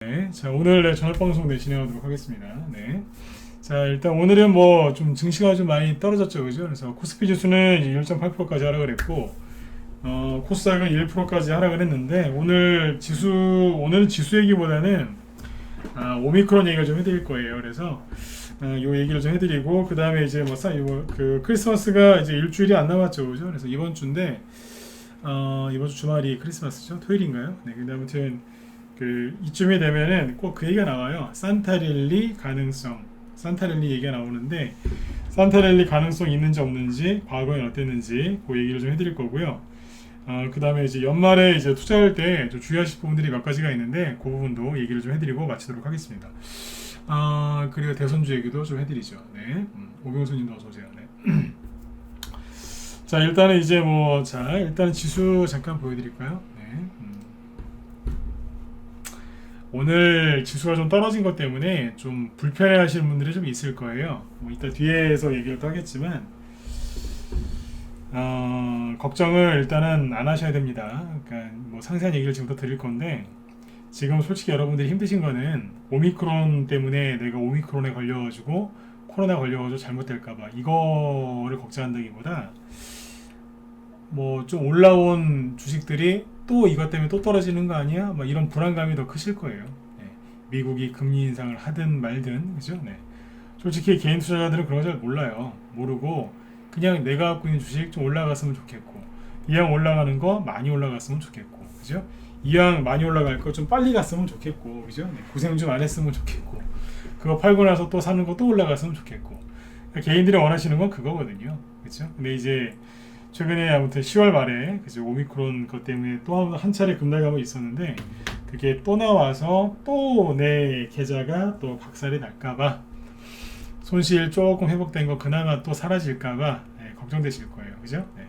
네, 자 오늘 저녁 방송 진행하도록 하겠습니다. 네, 자 일단 오늘은 뭐 좀 증시가 좀 많이 떨어졌죠, 그죠? 그래서 코스피 지수는 1.8%까지 하락을 했고, 코스닥은 1%까지 하락을 했는데 오늘은 지수 얘기보다는 오미크론 얘기를 좀 해드릴 거예요. 그래서 요 얘기를 좀 해드리고 그 다음에 이제 그 크리스마스가 이제 일주일이 안 남았죠, 그죠? 그래서 이번 주인데 이번 주 주말이 크리스마스죠, 토요일인가요? 네, 근데 아무튼 이쯤이 되면은 꼭 그 얘기가 나와요. 산타랠리 얘기가 나오는데 산타랠리 가능성 있는지 없는지 과거엔 어땠는지 그 얘기를 좀 해드릴 거고요. 그 다음에 이제 연말에 이제 투자할 때 좀 주의하실 부분들이 몇 가지가 있는데 그 부분도 얘기를 좀 해드리고 마치도록 하겠습니다. 그리고 대선주 얘기도 좀 해드리죠. 네, 오병수님도 어서 오세요. 네. 자 일단은 이제 일단 지수 잠깐 보여드릴까요? 네. 오늘 지수가 좀 떨어진 것 때문에 좀 불편해하시는 분들이 좀 있을 거예요. 이따 뒤에서 얘기를 또 하겠지만 걱정을 일단은 안 하셔야 됩니다. 그러니까 상세한 얘기를 지금부터 드릴 건데 지금 솔직히 여러분들이 힘드신 거는 오미크론 때문에 내가 오미크론에 걸려가지고 코로나 걸려가지고 잘못될까봐 이거를 걱정한다기보다 좀 올라온 주식들이 또 이것 때문에 또 떨어지는 거 아니야? 이런 불안감이 더 크실 거예요. 네. 미국이 금리 인상을 하든 말든, 그죠? 네. 솔직히 개인 투자자들은 그런 거 잘 몰라요. 모르고 그냥 내가 갖고 있는 주식 좀 올라갔으면 좋겠고, 이왕 올라가는 거 많이 올라갔으면 좋겠고, 그죠? 이왕 많이 올라갈 거 좀 빨리 갔으면 좋겠고, 그죠? 네. 고생 좀 안 했으면 좋겠고, 그거 팔고 나서 또 사는 거 또 올라갔으면 좋겠고, 그러니까 개인들이 원하시는 건 그거거든요, 그죠? 근데 이제 최근에 아무튼 10월 말에 그죠, 오미크론 것 때문에 또 한 차례 급락감이 있었는데 그게 또 나와서 또 내 계좌가 또 박살이 날까봐 손실 조금 회복된 거 그나마 또 사라질까봐 걱정되실 거예요, 그죠? 네.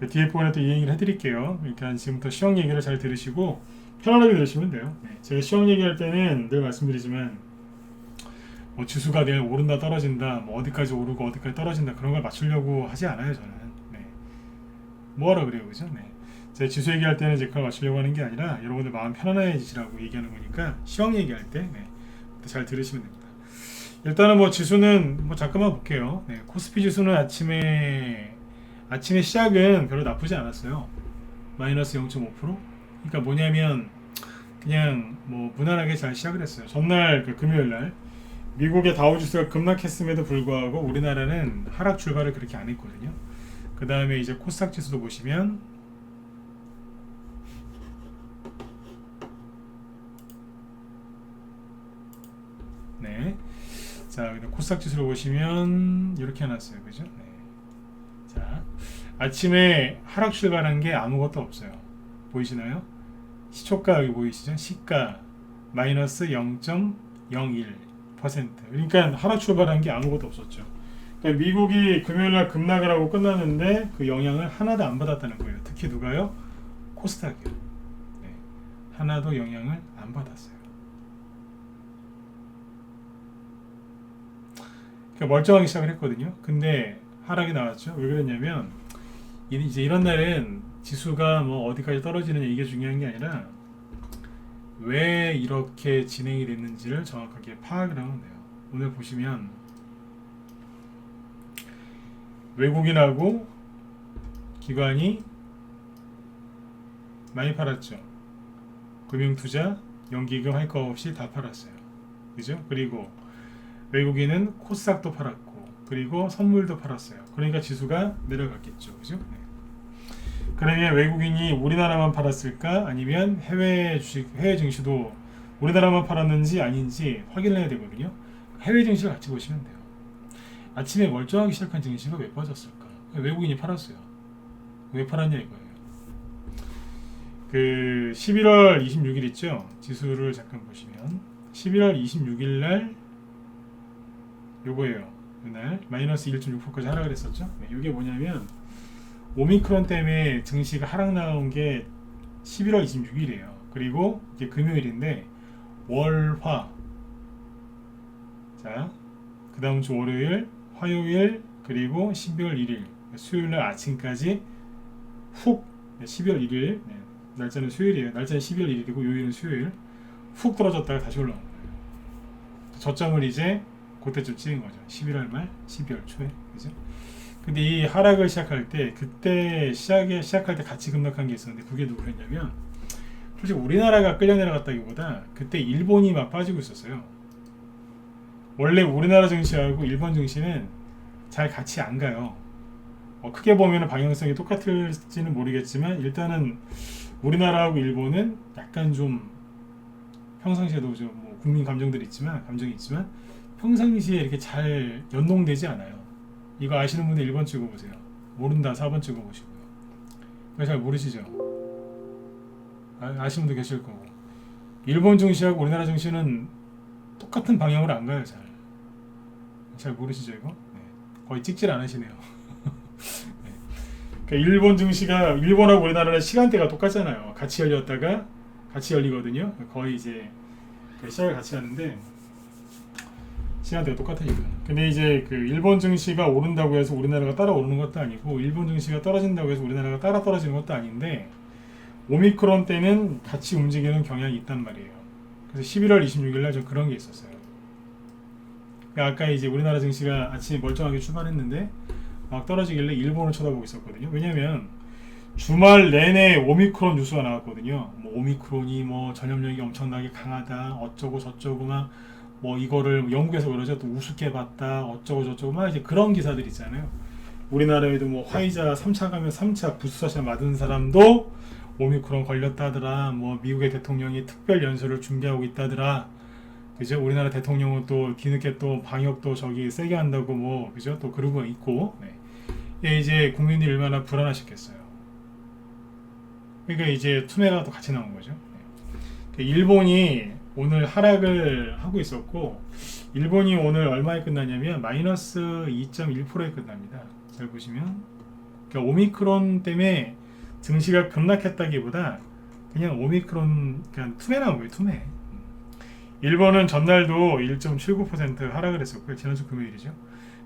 뒤에 부분에 또 이 얘기를 해드릴게요. 그러니까 지금부터 시황 얘기를 잘 들으시고 편안하게 들으시면 돼요. 네. 제가 시황 얘기할 때는 늘 말씀드리지만 지수가 내일 오른다 떨어진다, 어디까지 오르고 어디까지 떨어진다 그런 걸 맞추려고 하지 않아요, 저는. 뭐하러 그래요, 그죠? 네. 제 지수 얘기할 때는 이제 그걸 맞추려고 하는 게 아니라 여러분들 마음 편안해지시라고 얘기하는 거니까 시황 얘기할 때 잘 들으시면 됩니다. 일단은 지수는 잠깐만 볼게요. 네. 코스피 지수는 아침에 시작은 별로 나쁘지 않았어요. 마이너스 0.5%. 그러니까 뭐냐면 그냥 무난하게 잘 시작을 했어요. 전날 금요일 날 미국의 다우지수가 급락했음에도 불구하고 우리나라는 하락 출발을 그렇게 안 했거든요. 그 다음에 이제 코스닥 지수도 보시면 네, 자 코스닥 지수를 보시면 이렇게 해놨어요, 그죠? 네. 자 아침에 하락 출발한 게 아무것도 없어요. 보이시나요? 시초가 여기 보이시죠? 시가 마이너스 0.01%. 그러니까 하락 출발한 게 아무것도 없었죠. 그러니까 미국이 금요일날 급락을 하고 끝났는데 그 영향을 하나도 안 받았다는 거예요. 특히 누가요? 코스닥이요. 네. 하나도 영향을 안 받았어요. 그러니까 멀쩡하게 시작을 했거든요. 근데 하락이 나왔죠. 왜 그랬냐면 이제 이런 날은 지수가 어디까지 떨어지느냐 이게 중요한 게 아니라 왜 이렇게 진행이 됐는지를 정확하게 파악을 하면 돼요. 오늘 보시면 외국인하고 기관이 많이 팔았죠. 금융투자, 연기금 할 거 없이 다 팔았어요. 그죠? 그리고 외국인은 코스닥도 팔았고, 그리고 선물도 팔았어요. 그러니까 지수가 내려갔겠죠. 그죠? 네. 그러면 외국인이 우리나라만 팔았을까? 아니면 해외 주식, 해외 증시도 우리나라만 팔았는지 아닌지 확인을 해야 되거든요. 해외 증시를 같이 보시면 돼요. 아침에 멀쩡하게 시작한 증시가 왜 빠졌을까? 외국인이 팔았어요. 왜 팔았냐 이거예요. 11월 26일 있죠? 지수를 잠깐 보시면 11월 26일 날 요거예요. 그날 마이너스 1.6%까지 하락을 했었죠? 이게 뭐냐면 오미크론 때문에 증시가 하락 나온 게 11월 26일이에요. 그리고 이게 금요일인데 월화 그 다음 주 월요일 화요일 그리고 12월 1일 수요일날 아침까지 훅 12월 1일 날짜는 수요일이에요. 날짜는 12월 1일이고 요일은 수요일 훅 떨어졌다가 다시 올라온 거예요. 저점을 이제 그때쯤 찍은 거죠. 11월 말, 12월 초에. 그죠? 근데 이 하락을 시작할 때, 그때 시작할 때 같이 급락한 게 있었는데, 그게 누구였냐면, 솔직히 우리나라가 끌려 내려갔다기보다, 그때 일본이 막 빠지고 있었어요. 원래 우리나라 증시하고 일본 증시는 잘 같이 안 가요. 크게 보면 방향성이 똑같을지는 모르겠지만, 일단은 우리나라하고 일본은 약간 좀 평상시에도 좀 뭐 국민 감정이 있지만 평상시에 이렇게 잘 연동되지 않아요. 이거 아시는 분들 1번 찍어보세요. 모른다 4번 찍어보시고요. 이거 잘 모르시죠? 아시는 분도 계실 거고. 일본 증시하고 우리나라 증시는 똑같은 방향으로 안 가요. 잘 모르시죠 이거? 네. 거의 찍질 않으시네요. 네. 그러니까 일본 증시가 일본하고 우리나라의 시간대가 똑같잖아요. 같이 열렸다가 같이 열리거든요. 거의 이제 시작을 같이 하는데 시간대가 똑같으니까. 근데 이제 그 일본 증시가 오른다고 해서 우리나라가 따라 오르는 것도 아니고, 일본 증시가 떨어진다고 해서 우리나라가 따라 떨어지는 것도 아닌데, 오미크론 때는 같이 움직이는 경향이 있단 말이에요. 그래서 11월 26일 날 좀 그런 게 있었어요. 아까 이제 우리나라 증시가 아침에 멀쩡하게 출발했는데 막 떨어지길래 일본을 쳐다보고 있었거든요. 왜냐면 주말 내내 오미크론 뉴스가 나왔거든요. 뭐 오미크론이 뭐 전염력이 엄청나게 강하다, 어쩌고 저쩌고 막 뭐 이거를 영국에서 그러죠. 또 우습게 봤다, 어쩌고 저쩌고 막 이제 그런 기사들 있잖아요. 우리나라에도 뭐 화이자 3차 가면 3차 부스터샷 맞은 사람도 오미크론 걸렸다더라. 뭐 미국의 대통령이 특별 연설을 준비하고 있다더라. 그죠? 우리나라 대통령은 또 뒤늦게 또 방역도 저기 세게 한다고 뭐 그죠? 또 그러고 있고. 네. 예, 이제 국민들이 얼마나 불안하셨겠어요. 그러니까 이제 투매가 또 같이 나온 거죠. 네. 일본이 오늘 하락을 하고 있었고, 일본이 오늘 얼마에 끝나냐면 마이너스 2.1%에 끝납니다. 잘 보시면, 그러니까 오미크론 때문에 증시가 급락했다기보다 그냥 오미크론 그냥 투매 나온 거예요. 투매. 일본은 전날도 1.79% 하락을 했었고요. 지난주 금요일이죠.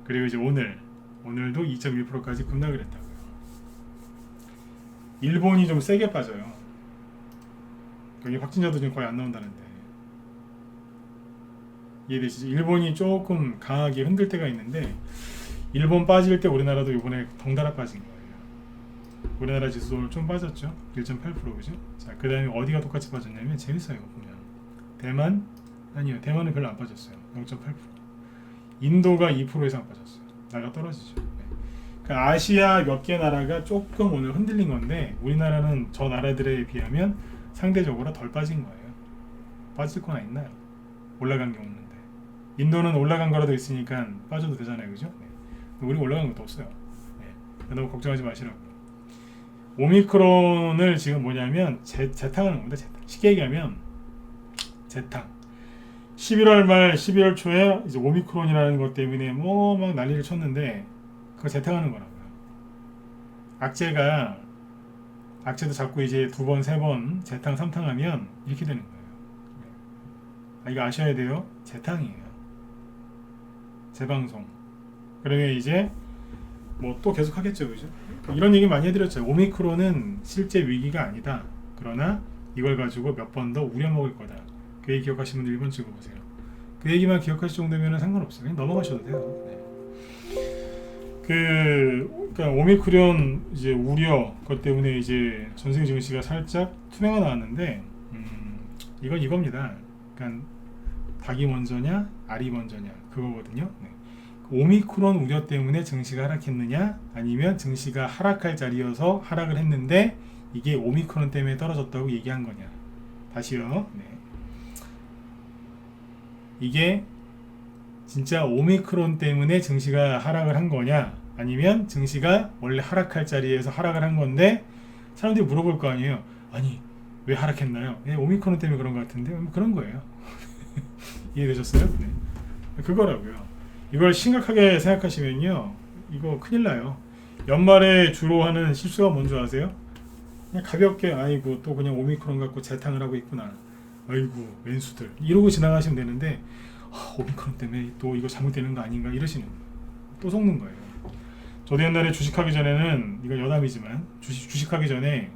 그리고 이제 오늘도 2.1%까지 급락을 했다고요. 일본이 좀 세게 빠져요. 여기 확진자도 지금 거의 안 나온다는데. 이해되시죠? 일본이 조금 강하게 흔들 때가 있는데, 일본 빠질 때 우리나라도 이번에 덩달아 빠진 거예요. 우리나라 지수도 오늘 좀 빠졌죠. 1.8% 그죠? 자, 그 다음에 어디가 똑같이 빠졌냐면, 재밌어요 보면 대만? 아니요, 대만은 별로 안 빠졌어요. 0.8%. 인도가 2% 이상 빠졌어요. 나라가 떨어지죠. 네. 그러니까 아시아 몇 개 나라가 조금 오늘 흔들린 건데, 우리나라는 저 나라들에 비하면 상대적으로 덜 빠진 거예요. 빠질 거나 있나요? 올라간 게 없는데. 인도는 올라간 거라도 있으니까 빠져도 되잖아요, 그죠? 네. 우리 올라간 것도 없어요. 네. 너무 걱정하지 마시라고. 오미크론을 지금 뭐냐면 재탕하는 겁니다. 재탕. 쉽게 얘기하면 재탕. 11월 말 12월 초에 이제 오미크론이라는 것 때문에 뭐 막 난리를 쳤는데, 그거 재탕하는 거라고요. 악재도 자꾸 이제 2번, 3번 재탕, 3탕 하면 이렇게 되는 거예요. 이거 아셔야 돼요. 재탕이에요. 재방송. 그러면 이제 뭐 또 계속 하겠죠, 그죠? 이런 얘기 많이 해드렸죠. 오미크론은 실제 위기가 아니다. 그러나 이걸 가지고 몇 번 더 우려먹을 거다. 그 얘기 기억하시는 분들 1번 찍어보세요. 그 얘기만 기억하실 정도면 상관없어요. 그냥 넘어가셔도 돼요. 네. 그러니까 오미크론 이제 우려 것 때문에 이제 전세계 증시가 살짝 투매가 나왔는데, 이건 이겁니다. 그러니까 닭이 먼저냐, 알이 먼저냐 그거거든요. 네. 오미크론 우려 때문에 증시가 하락했느냐, 아니면 증시가 하락할 자리여서 하락을 했는데 이게 오미크론 때문에 떨어졌다고 얘기한 거냐. 다시요. 네. 이게 진짜 오미크론 때문에 증시가 하락을 한 거냐, 아니면 증시가 원래 하락할 자리에서 하락을 한 건데, 사람들이 물어볼 거 아니에요. 아니 왜 하락했나요? 네, 오미크론 때문에 그런 것 같은데. 그런 거예요. 이해되셨어요? 네. 그거라고요. 이걸 심각하게 생각하시면요, 이거 큰일 나요. 연말에 주로 하는 실수가 뭔지 아세요? 그냥 가볍게 아이고 또 그냥 오미크론 갖고 재탕을 하고 있구나, 아이고 왼수들 이러고 지나가시면 되는데, 오미크론 때문에 또 이거 잘못되는 거 아닌가 이러시는 거예요. 또 속는 거예요. 저도 옛날에 주식하기 전에는, 이거 여담이지만 주식하기 전에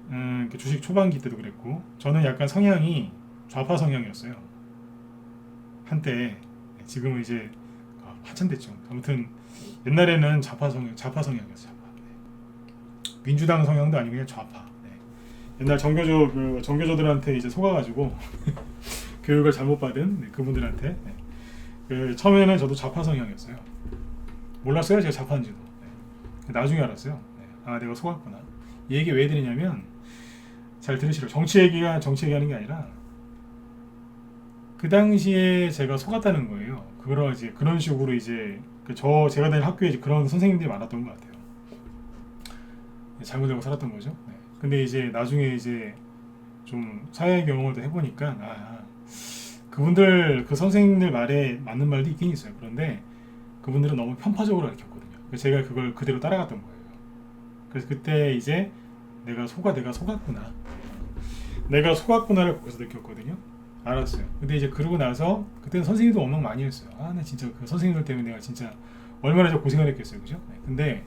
그 주식 초반기 때도 그랬고 저는 약간 성향이 좌파 성향이었어요. 한때. 지금은 이제 한참 됐죠. 아무튼 옛날에는 좌파 성향이었어요. 좌파. 네. 민주당 성향도 아니고 그냥 좌파. 네. 옛날 정교조들한테 이제 속아가지고 교육을 잘못 받은 그분들한테 처음에는 저도 좌파 성향이었어요. 몰랐어요 제가 좌파인지도. 나중에 알았어요. 아 내가 속았구나. 이 얘기 왜 드리냐면 잘 들으시라고. 정치 얘기하는 게 아니라 그 당시에 제가 속았다는 거예요. 그런 식으로 이제 제가 다닌 학교에 이제 그런 선생님들이 많았던 것 같아요. 잘못 알고 살았던 거죠. 근데 이제 나중에 이제 좀 사회 경험을 또 해보니까 그 선생님들 말에 맞는 말도 있긴 있어요. 그런데 그분들은 너무 편파적으로 가르쳤거든요. 제가 그걸 그대로 따라갔던 거예요. 그래서 그때 이제 내가 속았구나. 내가 속았구나를 거기서 느꼈거든요. 알았어요. 근데 이제 그러고 나서 그때는 선생님도 원망 많이 했어요. 나 진짜 그 선생님들 때문에 내가 진짜 얼마나 저 고생을 했겠어요, 그죠? 근데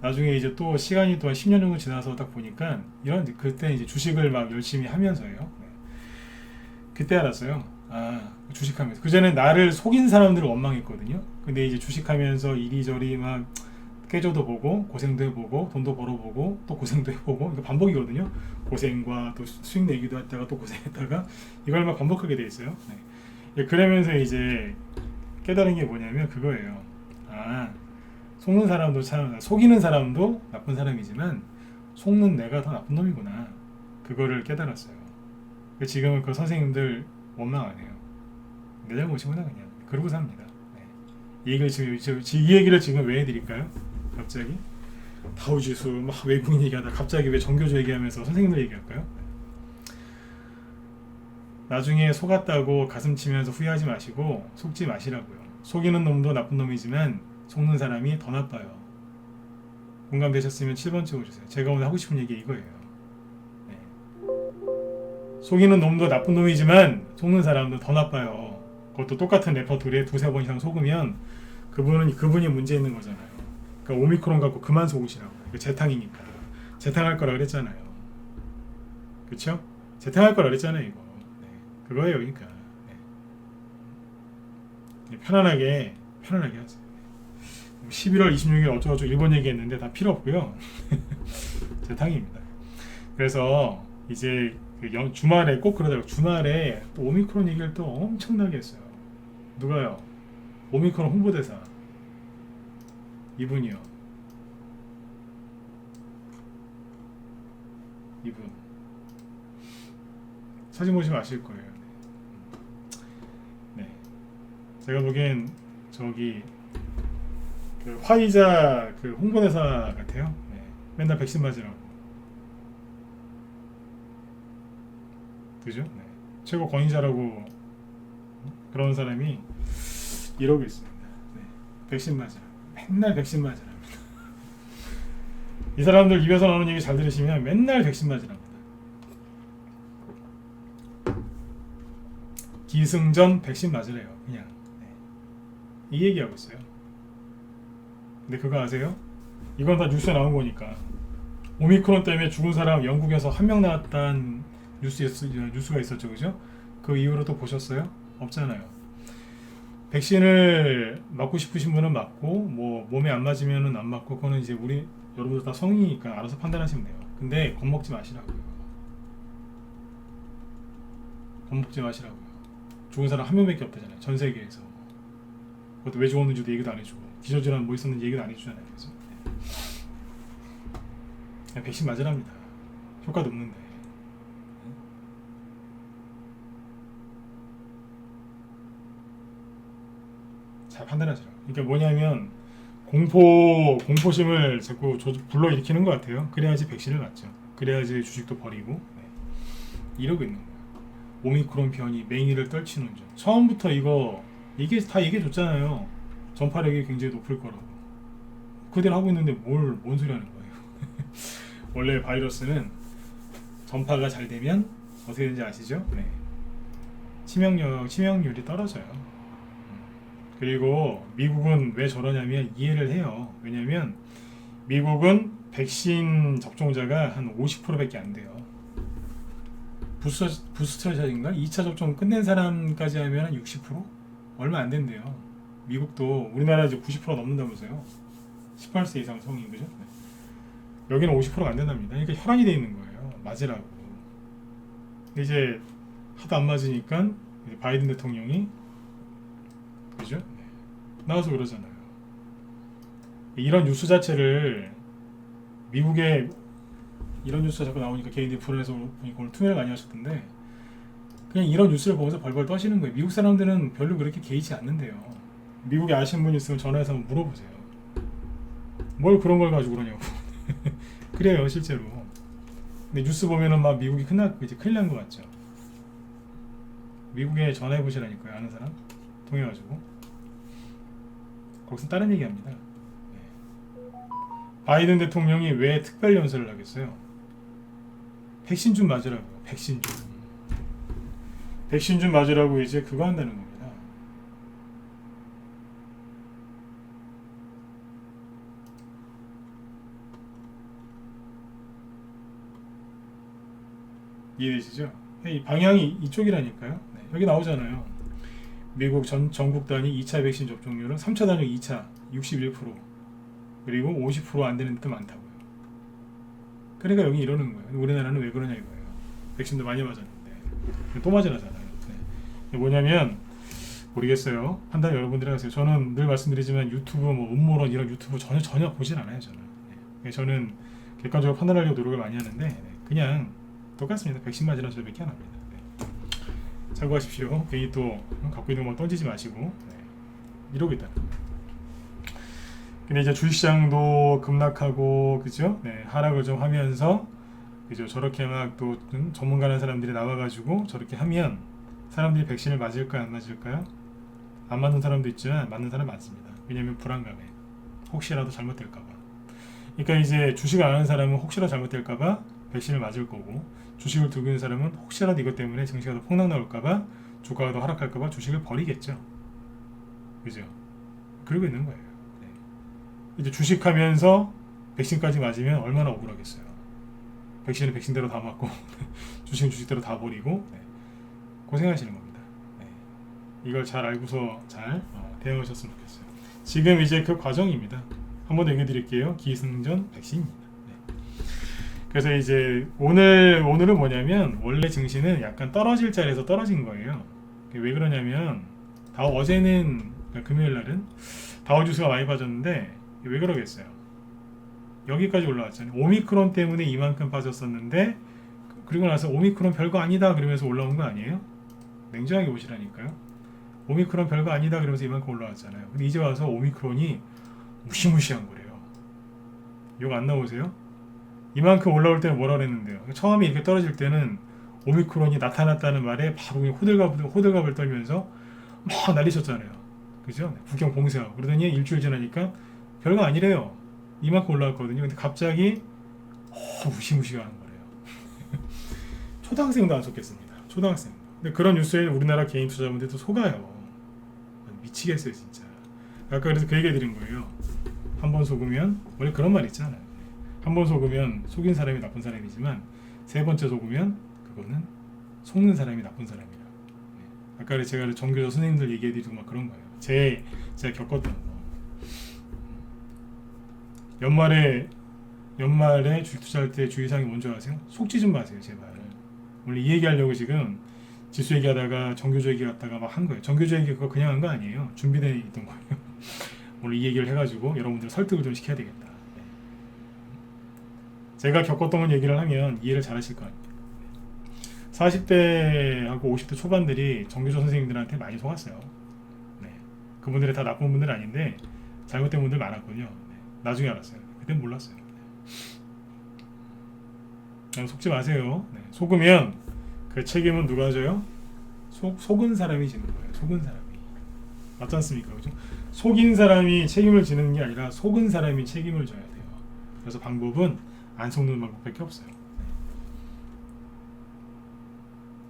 나중에 이제 또 시간이 또 한 10년 정도 지나서 딱 보니까 그때 이제 주식을 막 열심히 하면서요. 그때 알았어요. 주식하면서 그 전에 나를 속인 사람들을 원망했거든요. 근데 이제 주식하면서 이리저리 막 깨져도 보고 고생도 해보고 돈도 벌어보고 또 고생도 해보고 이거 반복이거든요. 고생과 또 수익 내기도 했다가 또 고생했다가 이걸 막 반복하게 돼 있어요. 그러면서 이제 깨달은 게 뭐냐면 그거예요. 속이는 사람도 나쁜 사람이지만 속는 내가 더 나쁜 놈이구나. 그거를 깨달았어요. 지금은 그 선생님들 원망 안 해요. 내 잘못이구나 그냥. 그러고 삽니다. 이 얘기를 지금 왜 해드릴까요? 갑자기 다우지수 막 외국인 얘기하다 갑자기 왜 정교조 얘기하면서 선생님들 얘기할까요? 나중에 속았다고 가슴 치면서 후회하지 마시고 속지 마시라고요. 속이는 놈도 나쁜 놈이지만 속는 사람이 더 나빠요. 공감되셨으면 7번 찍어주세요. 제가 오늘 하고 싶은 얘기 이거예요. 속이는 놈도 나쁜 놈이지만 속는 사람도 더 나빠요. 그것도 똑같은 레퍼토리에 두세 번 이상 속으면 그분이 문제 있는 거잖아요. 그러니까 오미크론 갖고 그만 속으시라고. 이거 재탕이니까. 재탕할 거라 그랬잖아요. 그쵸? 재탕할 거라 그랬잖아요 이거. 그거예요 그러니까. 편안하게 하세요. 11월 26일 어쩌고저쩌고 일본 얘기했는데 다 필요 없고요. 재탕입니다. 그래서 이제 주말에 꼭 그러더라고요. 주말에 또 오미크론 얘기를 또 엄청나게 했어요. 누가요? 오미크론 홍보대사 이분 사진 보시면 아실 거예요. 제가 보기엔 그 화이자 그 홍보대사 같아요. 맨날 백신 맞으라고. 그죠? 최고 권위자라고 그런 사람이 이러고 있습니다. 백신 맞으라고. 맨날 백신 맞으라고. 이 사람들 입에서 나오는 얘기 잘 들으시면 맨날 백신 맞으랍니다. 기승전 백신 맞으래요. 그냥 이 얘기하고 있어요. 근데 그거 아세요? 이건 다 뉴스에 나온 거니까. 오미크론 때문에 죽은 사람 영국에서 1명 나왔다는 뉴스가 있었죠, 그죠? 그 이후로 또 보셨어요? 없잖아요. 백신을 맞고 싶으신 분은 맞고, 뭐 몸에 안 맞으면은 안 맞고, 그거는 이제 여러분들 다 성인이니까 알아서 판단하시면 돼요. 근데 겁먹지 마시라고요. 겁먹지 마시라고요. 죽은 사람 1명밖에 없다잖아요, 전 세계에서. 그것도 왜 죽었는지도 얘기도 안 해주고, 기저질환 뭐 있었는지 얘기도 안 해주잖아요. 그래서 백신 맞으랍니다. 효과도 없는데. 잘 판단하시라고. 그러니까 뭐냐면 공포심을 자꾸 불러일으키는 것 같아요. 그래야지 백신을 맞죠. 그래야지 주식도 버리고. 이러고 있는 거예요. 오미크론 변이 맹위를 떨치는 중. 처음부터 이게 다 얘기해줬잖아요. 전파력이 굉장히 높을 거라고. 그대로 하고 있는데 뭔 소리 하는 거예요. 원래 바이러스는 전파가 잘 되면 어떻게 되는지 아시죠? 치명률이 떨어져요. 그리고 미국은 왜 저러냐면 이해를 해요. 왜냐면 미국은 백신 접종자가 한 50%밖에 안 돼요. 부스터샷인가? 2차 접종 끝낸 사람까지 하면 한 60%? 얼마 안 된대요. 미국도 우리나라 이제 90% 넘는다면서요. 18세 이상 성인, 그죠? 네. 여기는 50%가 안 된답니다. 그러니까 혈안이 돼 있는 거예요. 맞으라고. 근데 이제 하도 안 맞으니까 이제 바이든 대통령이, 그죠? 네. 나와서 그러잖아요. 이런 뉴스 자체를 미국에 이런 뉴스가 자꾸 나오니까 개인들이 불안해서 오늘 투매를 많이 하셨던데, 그냥 이런 뉴스를 보면서 벌벌 떠시는 거예요. 미국 사람들은 별로 그렇게 개의치 않는데요. 미국에 아시는 분 있으면 전화해서 한번 물어보세요. 뭘 그런 걸 가지고 그러냐고. 그래요, 실제로. 근데 뉴스 보면은 막 미국이 이제 큰일 난 것 같죠. 미국에 전화해 보시라니까요, 아는 사람 통해가지고. 거기서 다른 얘기합니다. 바이든 대통령이 왜 특별 연설을 하겠어요? 백신 좀 맞으라고요. 백신 좀 맞으라고 이제 그거 한다는 겁니다. 이해되시죠? 이 방향이 이쪽이라니까요. 네, 여기 나오잖아요. 미국 전국 단위 2차 백신 접종률은 3차 단위 2차 61%, 그리고 50% 안 되는 데도 많다고요. 그러니까 여기 이러는 거예요. 우리나라는 왜 그러냐 이거예요. 백신도 많이 맞았는데 또 맞으라잖아요. 네. 뭐냐면 모르겠어요. 판단 여러분들이 하세요. 저는 늘 말씀드리지만 유튜브 뭐 음모론 이런 유튜브 전혀 보진 않아요. 저는 객관적으로 판단하려고 노력을 많이 하는데 그냥 똑같습니다. 백신 맞으라 저밖에 안 합니다. 네. 참고하십시오. 괜히 또 갖고 있는 거 던지지 마시고. 네. 이러고 있다는 거예요. 근데 이제 주식시장도 급락하고, 그죠? 네, 하락을 좀 하면서, 그죠? 저렇게 막 또 전문가라는 사람들이 나와가지고 저렇게 하면 사람들이 백신을 맞을까요, 안 맞을까요? 안 맞는 사람도 있지만 맞는 사람 많습니다. 왜냐면 불안감에 혹시라도 잘못될까봐. 그러니까 이제 주식을 안 하는 사람은 혹시라도 잘못될까봐 백신을 맞을 거고, 주식을 들고 있는 사람은 혹시라도 이것 때문에 증시가 더 폭락 나올까봐, 주가가 더 하락할까봐 주식을 버리겠죠. 그죠? 그러고 있는 거예요. 네. 이제 주식하면서 백신까지 맞으면 얼마나 억울하겠어요. 백신은 백신대로 다 맞고 주식은 주식대로 다 버리고. 네. 고생하시는 겁니다. 네. 이걸 잘 알고서 잘 대응하셨으면 좋겠어요. 지금 이제 그 과정입니다. 한번 더 얘기해 드릴게요. 기승전 백신입니다. 네. 그래서 이제 오늘은 뭐냐면, 원래 증시는 약간 떨어질 자리에서 떨어진 거예요. 왜 그러냐면, 어제는, 그러니까 금요일 날은 다우 지수가 많이 빠졌는데 왜 그러겠어요? 여기까지 올라왔잖아요. 오미크론 때문에 이만큼 빠졌었는데, 그리고 나서 오미크론 별거 아니다 그러면서 올라온 거 아니에요? 냉정하게 보시라니까요. 오미크론 별거 아니다 그러면서 이만큼 올라왔잖아요. 근데 이제 와서 오미크론이 무시무시한 거래요. 욕 안 나오세요? 이만큼 올라올 때는 뭐라 그랬는데요. 처음에 이렇게 떨어질 때는 오미크론이 나타났다는 말에 바로 그냥 호들갑을 떨면서 막 난리쳤잖아요. 그죠? 국경 봉쇄하고. 그러더니 일주일 지나니까 별거 아니래요. 이만큼 올라왔거든요. 근데 갑자기 무시무시한 거래요. 초등학생도 안 속겠습니다. 초등학생. 근데 그런 뉴스에 우리나라 개인 투자자분들도 속아요. 미치겠어요, 진짜. 아까 그래서 그 얘기 드린 거예요. 한 번 속으면, 원래 그런 말 있잖아요. 한 번 속으면 속인 사람이 나쁜 사람이지만, 세 번째 속으면 그거는 속는 사람이 나쁜 사람이라. 아까 제가 정교조 선생님들 얘기해 드리고 막 그런 거예요. 제가 겪었던 거. 연말에 주식 투자할 때 주의사항이 뭔지 아세요? 속지 좀 마세요, 제발. 원래 이 얘기하려고 지금 지수 얘기하다가 정교조 얘기하다가 막 한 거예요. 정교조 얘기 그거 그냥 한 거 아니에요. 준비되어 있던 거예요. 오늘 이 얘기를 해가지고 여러분들 설득을 좀 시켜야 되겠다. 제가 겪었던 얘기를 하면 이해를 잘 하실 거 아니에요. 40대하고 50대 초반들이 정교조 선생님들한테 많이 속았어요. 네. 그분들이 다 나쁜 분들 아닌데 잘못된 분들 많았거든요. 네. 나중에 알았어요. 그땐 몰랐어요. 네. 속지 마세요. 네. 속으면 그 책임은 누가 져요? 속은 사람이 지는 거예요. 속은 사람이. 맞지 않습니까? 그죠? 속인 사람이 책임을 지는 게 아니라 속은 사람이 책임을 져야 돼요. 그래서 방법은 안 속는 방법밖에 없어요.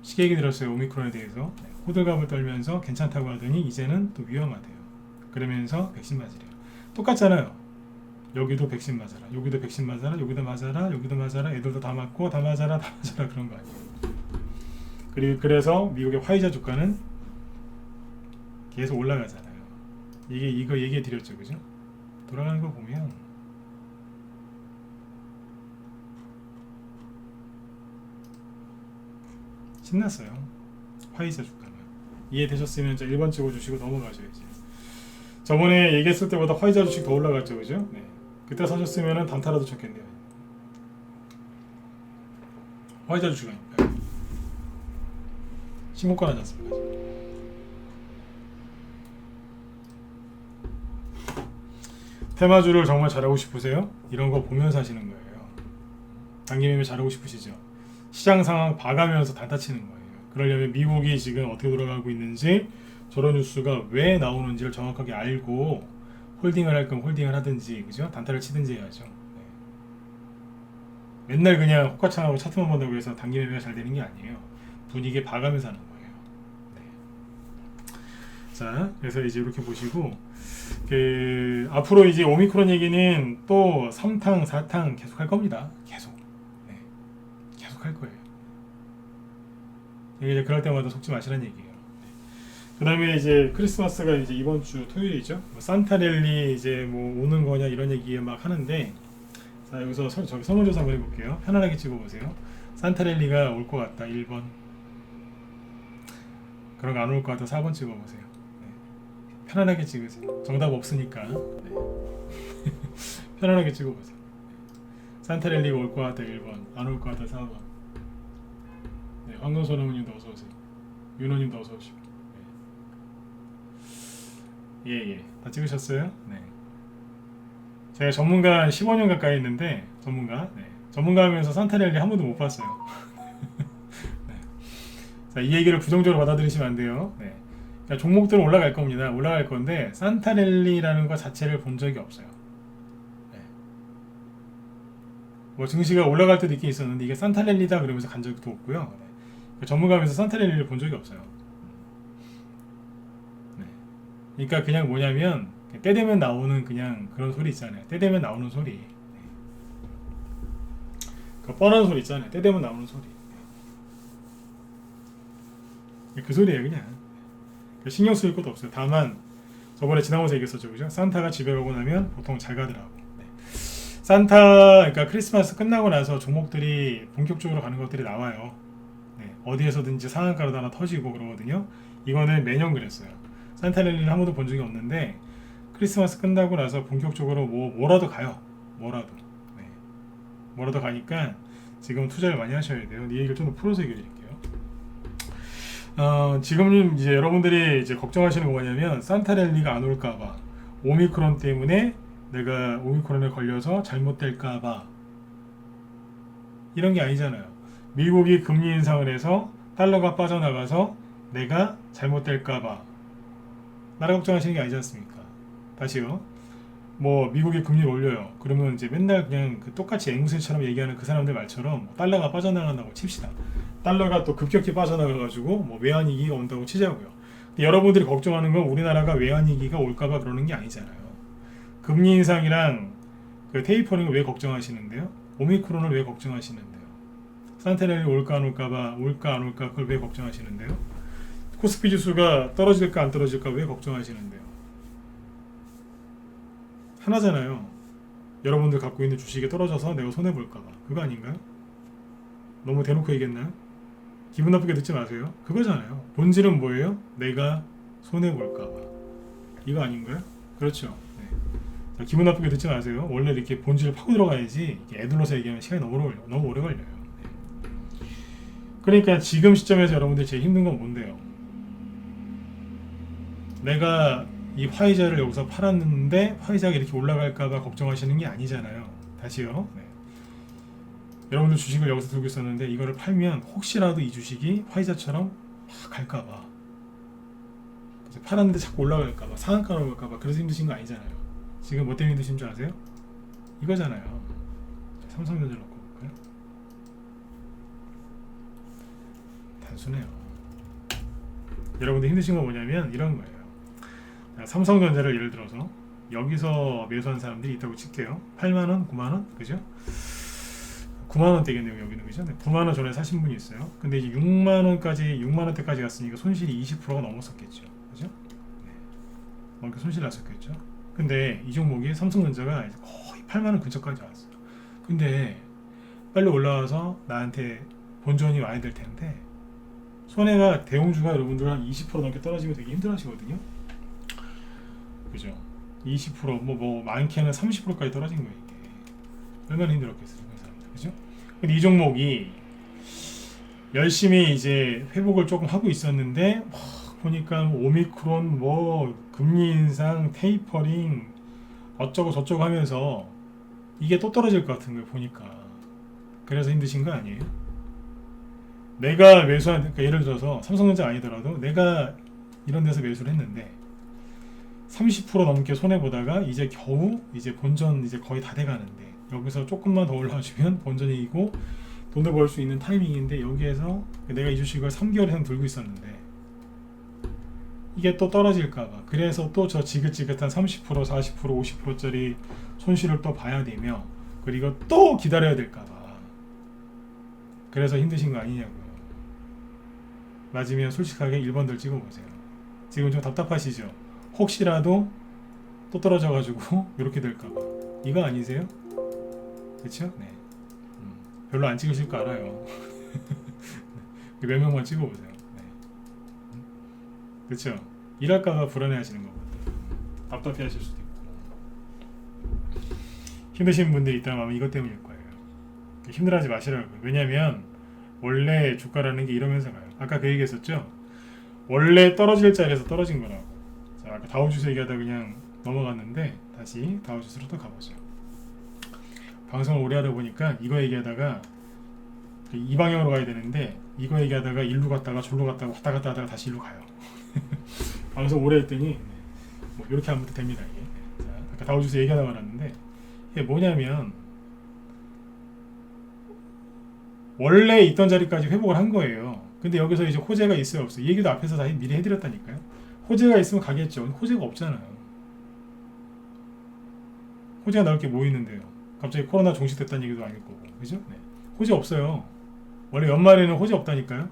쉽게 얘기 들었어요. 오미크론에 대해서. 호들갑을 떨면서 괜찮다고 하더니 이제는 또 위험하대요. 그러면서 백신 맞으래요. 똑같잖아요. 여기도 백신 맞아라, 여기도 백신 맞아라, 여기도 맞아라, 여기도 맞아라, 애들도 다 맞고 다 맞아라, 다 맞아라 그런 거 아니에요. 그리고 그래서 미국의 화이자 주가는 계속 올라가잖아요. 이거 얘기해 드렸죠, 그죠? 돌아가는 거 보면 신났어요. 화이자 주가는. 이해되셨으면 저 1번 찍어주시고 넘어가셔야지. 저번에 얘기했을 때보다 화이자 주식 더 올라갔죠, 그죠? 네. 그때 사셨으면 단타라도 쳤겠네요. 화이자 주식이니까 신고가 나지 않습니까? 테마주를 정말 잘하고 싶으세요? 이런 거 보면서 하시는 거예요. 단기 매매 잘하고 싶으시죠? 시장 상황 봐가면서 단타 치는 거예요. 그러려면 미국이 지금 어떻게 돌아가고 있는지, 저런 뉴스가 왜 나오는지를 정확하게 알고 홀딩을 할 거면 홀딩을 하든지, 그죠? 단타를 치든지 해야죠. 네. 맨날 그냥 호가창하고 차트만 본다고 해서 단기 매매가 잘 되는 게 아니에요. 분위기에 봐가면서 하는 거예요. 네. 자, 그래서 이제 이렇게 보시고, 앞으로 이제 오미크론 얘기는 또 3탕, 4탕 계속 할 겁니다. 계속. 네. 계속 할 거예요. 이제 그럴 때마다 속지 마시라는 얘기예요. 그 다음에 이제 크리스마스가 이제 이번 주 토요일이죠. 뭐 산타랠리 이제 뭐 오는 거냐 이런 얘기 막 하는데, 자, 여기서 저기 설문조사 한번 해볼게요. 편안하게 찍어보세요. 산타랠리가 올 것 같다 1번, 그런 거 안 올 것 같다 4번 찍어보세요. 네. 편안하게 찍으세요. 정답 없으니까. 네. 편안하게 찍어보세요. 산타랠리가 올 것 같다 1번, 안 올 것 같다 4번. 네, 황금소나무님도 어서오세요. 윤호님도 어서오시고. 예. 다 찍으셨어요? 네. 제가 전문가 15년 가까이 했는데, 전문가 하면서 산타랠리 한 번도 못 봤어요. 네. 자, 이 얘기를 부정적으로 받아들이시면 안 돼요. 네. 그러니까 종목들은 올라갈 겁니다. 올라갈 건데, 산타랠리라는 것 자체를 본 적이 없어요. 네. 뭐 증시가 올라갈 때도 있긴 있었는데, 이게 산타랠리다 그러면서 간 적도 없고요. 네. 그러니까 전문가 하면서 산타랠리를 본 적이 없어요. 그러니까 그냥 뭐냐면, 때 되면 나오는 그냥 그런 소리 있잖아요. 때 되면 나오는 소리. 그 뻔한 소리 있잖아요. 때 되면 나오는 소리. 그 소리예요, 그냥. 신경 쓸 것도 없어요. 다만 저번에 지나가면서 얘기했었죠, 그죠? 산타가 집에 가고 나면 보통 잘 가더라고. 네. 산타, 그러니까 크리스마스 끝나고 나서 종목들이 본격적으로 가는 것들이 나와요. 네. 어디에서든지 상한가로 하나 터지고 그러거든요. 이거는 매년 그랬어요. 산타랠리를 한 번도 본 적이 없는데, 크리스마스 끝나고 나서 본격적으로 뭐라도 가요. 뭐라도. 네. 뭐라도 가니까 지금 투자를 많이 하셔야 돼요. 이 얘기를 좀 더 풀어서 얘기해 드릴게요. 지금 이제 여러분들이 이제 걱정하시는 거 뭐냐면, 산타랠리가 안 올까봐, 오미크론 때문에 내가 오미크론에 걸려서 잘못될까봐, 이런 게 아니잖아요. 미국이 금리 인상을 해서 달러가 빠져나가서 내가 잘못될까봐 나라 걱정하시는 게 아니지 않습니까? 다시요. 뭐 미국이 금리를 올려요. 그러면 이제 맨날 그냥 그 똑같이 앵무새처럼 얘기하는 그 사람들 말처럼 달러가 빠져나간다고 칩시다. 달러가 또 급격히 빠져나가가지고 뭐 외환위기가 온다고 치자고요. 근데 여러분들이 걱정하는 건 우리나라가 외환위기가 올까봐 그러는 게 아니잖아요. 금리 인상이랑 그 테이퍼링을 왜 걱정하시는데요? 오미크론을 왜 걱정하시는데요? 산타랠리 올까 안 올까봐, 올까 안 올까 그걸 왜 걱정하시는데요? 코스피 지수가 떨어질까 안 떨어질까 왜 걱정하시는데요? 하나잖아요. 여러분들 갖고 있는 주식이 떨어져서 내가 손해볼까봐. 그거 아닌가요? 너무 대놓고 얘기했나요? 기분 나쁘게 듣지 마세요. 그거잖아요. 본질은 뭐예요? 내가 손해볼까봐. 이거 아닌가요? 그렇죠. 네. 자, 기분 나쁘게 듣지 마세요. 원래 이렇게 본질을 파고 들어가야지, 이렇게 애둘러서 얘기하면 시간이 너무 오래 걸려요. 네. 그러니까 지금 시점에서 여러분들 제일 힘든 건 뭔데요? 내가 이 화이자를 여기서 팔았는데 화이자가 이렇게 올라갈까봐 걱정하시는 게 아니잖아요. 다시요. 네. 여러분들 주식을 여기서 들고 있었는데 이거를 팔면 혹시라도 이 주식이 화이자처럼 막 갈까봐, 팔았는데 자꾸 올라갈까봐, 상한가로 올까봐, 그래서 힘드신 거 아니잖아요. 지금 뭐 때문에 힘드신 줄 아세요? 이거잖아요. 삼성전자 놓고 볼까요? 단순해요. 여러분들 힘드신 건 뭐냐면 이런 거예요. 삼성전자를 예를 들어서 여기서 매수한 사람들이 있다고 칠게요. 8만원, 9만원, 그죠? 9만원 되겠네요, 여기는, 그죠? 네, 9만원 전에 사신 분이 있어요. 근데 이제 6만원까지, 6만원대까지 갔으니까 손실이 20%가 넘었었겠죠. 그죠? 네. 이렇게 손실 났었겠죠. 근데 이 종목이 삼성전자가 거의 8만원 근처까지 왔어요. 근데 빨리 올라와서 나한테 본전이 와야 될 텐데, 손해가, 대형주가 여러분들 한 20% 넘게 떨어지면 되게 힘들어 하시거든요. 그죠? 20%, 많게는 30%까지 떨어진 거예요, 이게. 얼마나 힘들었겠어요, 그 사람들. 그죠? 근데 이 종목이 열심히 이제 회복을 조금 하고 있었는데, 보니까 오미크론, 금리 인상, 테이퍼링, 어쩌고 저쩌고 하면서 이게 또 떨어질 것 같은 거예요, 보니까. 그래서 힘드신 거 아니에요? 내가 매수한, 그러니까 예를 들어서 삼성전자 아니더라도 내가 이런 데서 매수를 했는데 30% 넘게 손해보다가 이제 겨우 이제 본전 이제 거의 다 돼가는데 여기서 조금만 더 올라주면 본전이고 돈을 벌 수 있는 타이밍인데, 여기에서 내가 이 주식을 3개월 이상 들고 있었는데 이게 또 떨어질까봐, 그래서 또 저 지긋지긋한 30%, 40%, 50%짜리 손실을 또 봐야 되며, 그리고 또 기다려야 될까봐, 그래서 힘드신 거 아니냐고요. 맞으면 솔직하게 1번들 찍어보세요. 지금 좀 답답하시죠? 혹시라도 또 떨어져가지고 이렇게 될까봐. 이거 아니세요? 그쵸? 네. 별로 안 찍으실 거 알아요. 몇 명만 찍어보세요. 네. 그쵸? 일할까봐 불안해하시는 거거든요. 답답해하실 수도 있고. 힘드신 분들이 있다면 아마 이것 때문일 거예요. 힘들어하지 마시라고요. 왜냐면 원래 주가라는 게 이러면서 가요. 아까 그 얘기했었죠? 원래 떨어질 자리에서 떨어진 거라고. 자, 아까 다우지수 얘기하다 그냥 넘어갔는데 다시 다우지수로 또 가보죠. 방송을 오래 하다 보니까 이거 얘기하다가 이 방향으로 가야 되는데 이거 얘기하다가 일로 갔다가 절로 갔다가 왔다 갔다 하다가 다시 일로 가요. 방송 오래 했더니 이렇게 하면 됩니다, 이게. 자, 아까 다우지수 얘기하다 말았는데 이게 뭐냐면 원래 있던 자리까지 회복을 한 거예요. 근데 여기서 이제 호재가 있어요, 없어요? 이 얘기도 앞에서 다 미리 해드렸다니까요. 호재가 있으면 가겠죠. 호재가 없잖아요. 호재가 나올 게 뭐 있는데요. 갑자기 코로나 종식됐다는 얘기도 아닐 거고, 그죠? 네. 호재 없어요. 원래 연말에는 호재 없다니까요.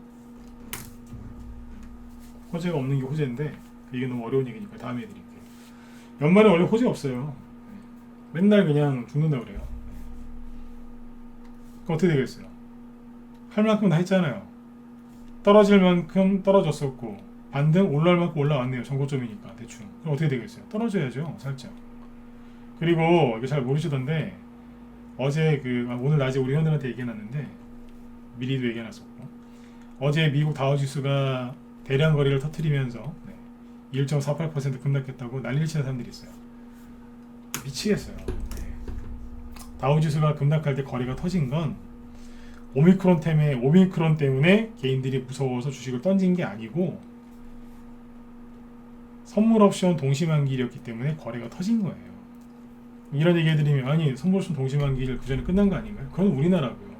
호재가 없는 게 호재인데 이게 너무 어려운 얘기니까 다음에 해드릴게요. 연말에 원래 호재 없어요. 맨날 그냥 죽는다 그래요. 그럼 어떻게 되겠어요? 할 만큼 다 했잖아요. 떨어질 만큼 떨어졌었고 반등 올라올 만큼 올라왔네요. 정고점이니까 대충. 그럼 어떻게 되겠어요? 떨어져야죠, 살짝. 그리고 이거 잘 모르시던데 어제 오늘 낮에 우리 회원들한테 얘기해놨는데 미리도 얘기해놨었고, 어제 미국 다우지수가 대량 거래를 터뜨리면서 1.48% 급락했다고 난리를 치는 사람들이 있어요. 미치겠어요. 다우지수가 급락할 때 거래가 터진 건 오미크론 때문에 개인들이 무서워서 주식을 던진 게 아니고 선물 옵션 동시만기일이었기 때문에 거래가 터진 거예요. 이런 얘기 해드리면 아니 선물 옵션 동시만기일 그 전에 끝난 거 아닌가요? 그건 우리나라고요.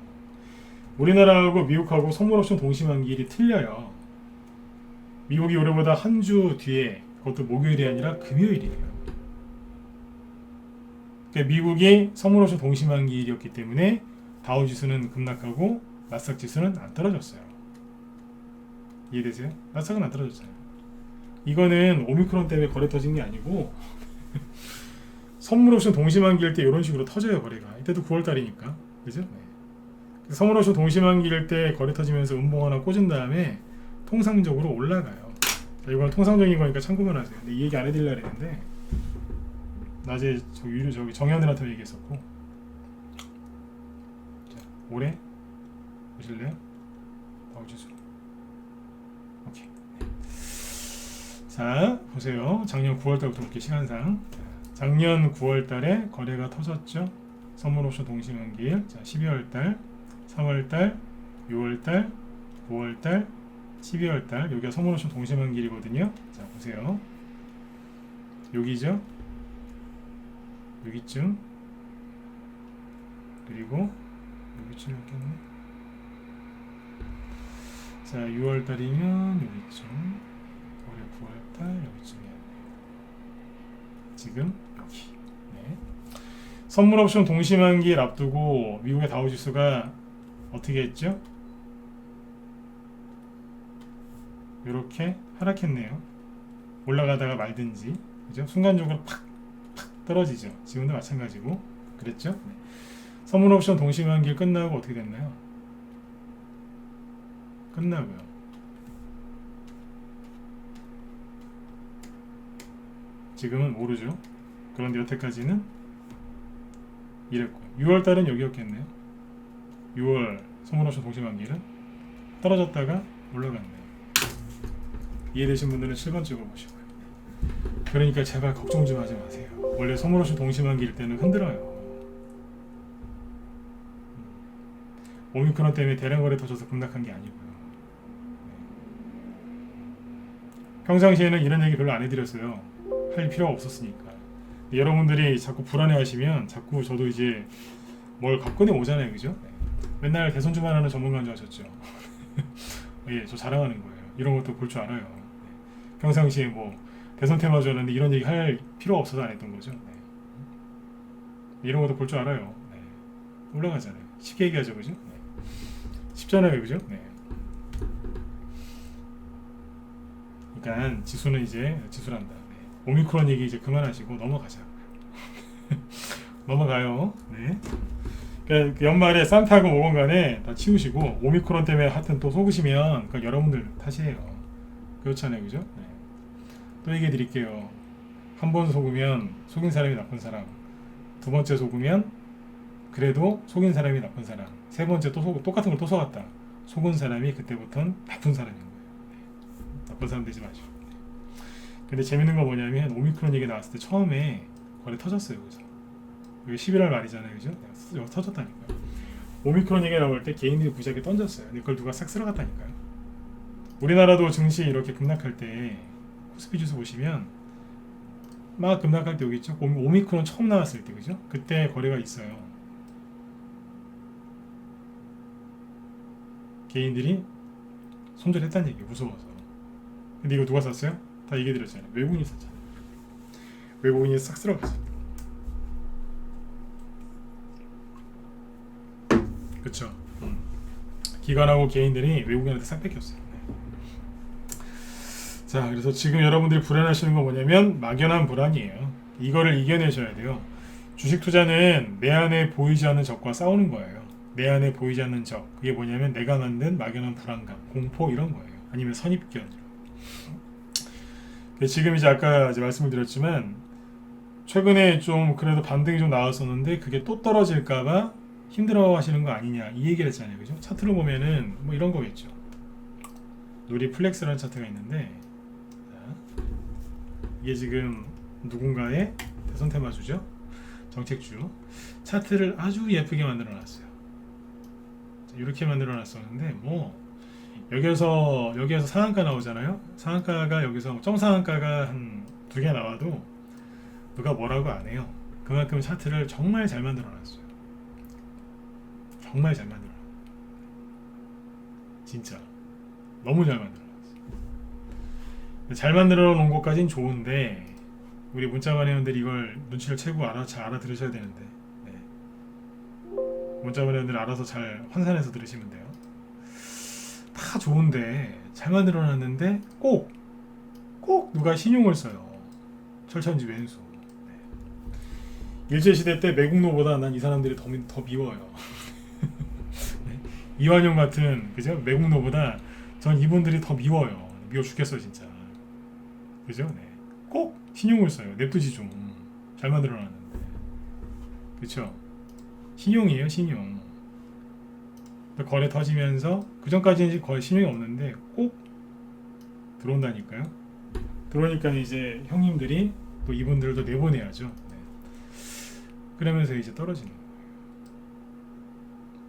우리나라하고 미국하고 선물 옵션 동시만기일이 틀려요. 미국이 우리보다 한 주 뒤에, 그것도 목요일이 아니라 금요일이에요. 그러니까 미국이 선물 옵션 동시만기일이었기 때문에 다우지수는 급락하고 나스닥 지수는 안 떨어졌어요. 이해되세요? 나스닥은 안 떨어졌잖아요. 이거는 오미크론 때문에 거래 터진 게 아니고 선물 옵션 동시만기일 때 이런 식으로 터져요, 거래가. 이때도 9월달이니까, 그죠? 네. 선물 옵션 동시만기일 때 거래 터지면서 음봉 하나 꽂은 다음에 통상적으로 올라가요. 자, 이건 통상적인 거니까 참고만 하세요. 근데 이 얘기 안 해드리려고 했는데 낮에 저기 정현들한테 얘기했었고. 자, 올해 보실래요? 다우지수. 오케이. 자, 보세요. 작년 9월달부터 이렇게 시간상. 작년 9월달에 거래가 터졌죠. 선물옵션 동시만기일. 자, 12월달, 3월달, 6월달, 9월달, 12월달. 여기가 선물옵션 동시만기일이거든요. 자, 보세요. 여기죠. 여기쯤. 그리고 여기쯤 이렇게네. 자, 6월달이면 여기쯤. 올해 9월달 여기쯤이었네요. 지금 여기. 네. 선물 옵션 동시만기일 앞두고 미국의 다우지수가 어떻게 했죠? 이렇게 하락했네요. 올라가다가 말든지, 그죠? 순간적으로 팍 떨어지죠. 지금도 마찬가지고 그랬죠? 네. 선물 옵션 동시만기일 끝나고 어떻게 됐나요? 끝나고요. 지금은 모르죠. 그런데 여태까지는 이랬고 6월달은 여기였겠네요. 6월 선물 옵션 동시만기일은 떨어졌다가 올라갔네요. 이해되신 분들은 7번 찍어보시고요. 그러니까 제발 걱정 좀 하지 마세요. 원래 선물 옵션 동시만기일 때는 흔들어요. 오미크론 때문에 대량 거래 터져서 급락한 게 아니고요. 평상시에는 이런 얘기 별로 안 해드렸어요. 할 필요가 없었으니까. 여러분들이 자꾸 불안해하시면 자꾸 저도 이제 뭘 갖고 오잖아요, 그죠? 맨날 대선주만 하는 전문가인 줄 아셨죠? 예, 저 자랑하는 거예요. 이런 것도 볼 줄 알아요. 평상시에 뭐 대선 테마주 하는데 이런 얘기 할 필요가 없어서 안 했던 거죠. 이런 것도 볼 줄 알아요. 올라가잖아요. 쉽게 얘기하죠, 그죠? 쉽잖아요, 그죠? 그러니까 지수는 이제 지수란다. 오미크론 얘기 이제 그만하시고 넘어가자. 넘어가요. 네. 그러니까 연말에 산타하고 뭐건 간에 다 치우시고 오미크론 때문에 하여튼 또 속으시면 그러니까 여러분들 탓이에요. 그렇잖아요, 그죠? 또 얘기해 드릴게요. 한 번 속으면 속인 사람이 나쁜 사람, 두 번째 속으면 그래도 속인 사람이 나쁜 사람, 세 번째 또 똑같은 걸 또 속았다. 속은 사람이 그때부터는 나쁜 사람인 거예요. 나쁜 사람 되지 마시고. 근데 재밌는 건 뭐냐면 오미크론 얘기 나왔을 때 처음에 거래 터졌어요. 그죠? 이게 11월 말이잖아요. 그죠? 여기 터졌다니까요. 오미크론 얘기 나올 때 개인들이 무지하게 던졌어요. 근데 그걸 누가 싹 쓸어갔다니까요. 우리나라도 증시 이렇게 급락할 때 코스피 지수 보시면 막 급락할 때 여기 있죠. 오미크론 처음 나왔을 때, 그죠? 그때 거래가 있어요. 개인들이 손절했다는 얘기예요. 무서워서. 근데 이거 누가 샀어요? 다 얘기해 드렸잖아요. 외국인이 샀잖아요. 외국인이 싹 쓸어갔어요. 그쵸? 기관하고 개인들이 외국인한테 싹 뺏겼어요. 자, 그래서 지금 여러분들이 불안하시는 건 뭐냐면 막연한 불안이에요. 이거를 이겨내셔야 돼요. 주식 투자는 내 안에 보이지 않는 적과 싸우는 거예요. 내 안에 보이지 않는 적. 그게 뭐냐면 내가 만든 막연한 불안감, 공포 이런 거예요. 아니면 선입견. 지금 이제 아까 이제 말씀을 드렸지만 최근에 좀 그래도 반등이 좀 나왔었는데 그게 또 떨어질까봐 힘들어 하시는 거 아니냐 이 얘기를 했잖아요. 그죠? 차트로 보면은 뭐 이런 거겠죠. 누리 플렉스라는 차트가 있는데 이게 지금 누군가의 대선 테마주죠. 정책주. 차트를 아주 예쁘게 만들어 놨어요. 이렇게 만들어 놨었는데 뭐 여기에서 상한가 나오잖아요. 상한가가 여기서 점상한가가 한 2개 나와도 누가 뭐라고 안 해요. 그만큼 차트를 정말 잘 만들어 놨어요. 정말 잘 만들어 놨어요. 진짜 너무 잘 만들어 놨어요. 잘 만들어 놓은 것까진 좋은데 우리 문자만 회원들이 이걸 눈치를 채고 잘 알아들으셔야 되는데 문자만 회원들 알아서 잘 환산해서 들으시면 돼요. 다 좋은데 잘 만들어 놨는데 꼭 누가 신용을 써요. 철천지 왼수. 일제시대 때 매국노보다 난 이 사람들이 더 미워요. 이완용 같은 그죠? 매국노보다 전 이분들이 더 미워요. 미워 죽겠어요 진짜. 그죠? 꼭 신용을 써요. 냅두지 좀. 잘 만들어 놨는데. 그쵸? 신용이에요, 신용. 거래 터지면서 그 전까지는 거의 신용이 없는데 꼭 들어온다니까요. 들어오니까 이제 형님들이 또 이분들도 내보내야죠. 그러면서 이제 떨어지는 거예요.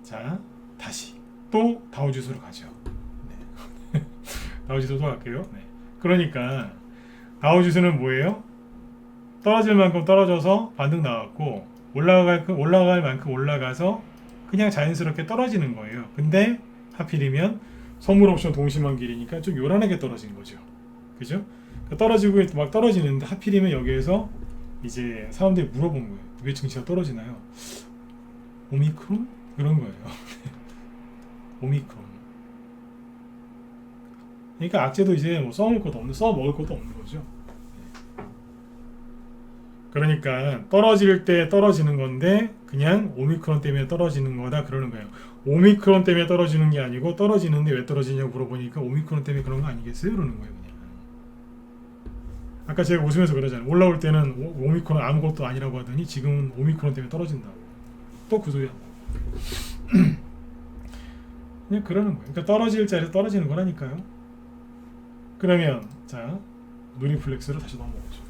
자, 다시 또 다우지수로 가죠. 다우지수로 갈게요. 그러니까 다우지수는 뭐예요? 떨어질 만큼 떨어져서 반등 나왔고 올라갈 만큼 올라가서 그냥 자연스럽게 떨어지는 거예요. 근데 하필이면 선물 옵션 동시만기일이니까 좀 요란하게 떨어진 거죠. 그죠? 떨어지고 막 떨어지는데 하필이면 여기에서 이제 사람들이 물어본 거예요. 왜 증시가 떨어지나요? 오미크론? 그런 거예요. 오미크론. 그러니까 악재도 이제 뭐 써먹을 것도 없는 거죠. 그러니까 떨어질 때 떨어지는 건데 그냥 오미크론 때문에 떨어지는 거다 그러는 거예요. 오미크론 때문에 떨어지는 게 아니고 떨어지는데 왜 떨어지냐고 물어보니까 오미크론 때문에 그런 거 아니겠어요? 그러는 거예요. 그냥. 아까 제가 웃으면서 그러잖아요. 올라올 때는 오미크론 아무것도 아니라고 하더니 지금은 오미크론 때문에 떨어진다고. 또 그 소리 한다고. 그냥 그러는 거예요. 그러니까 떨어질 자리에서 떨어지는 거라니까요. 그러면 자 누리플렉스로 다시 넘어오죠.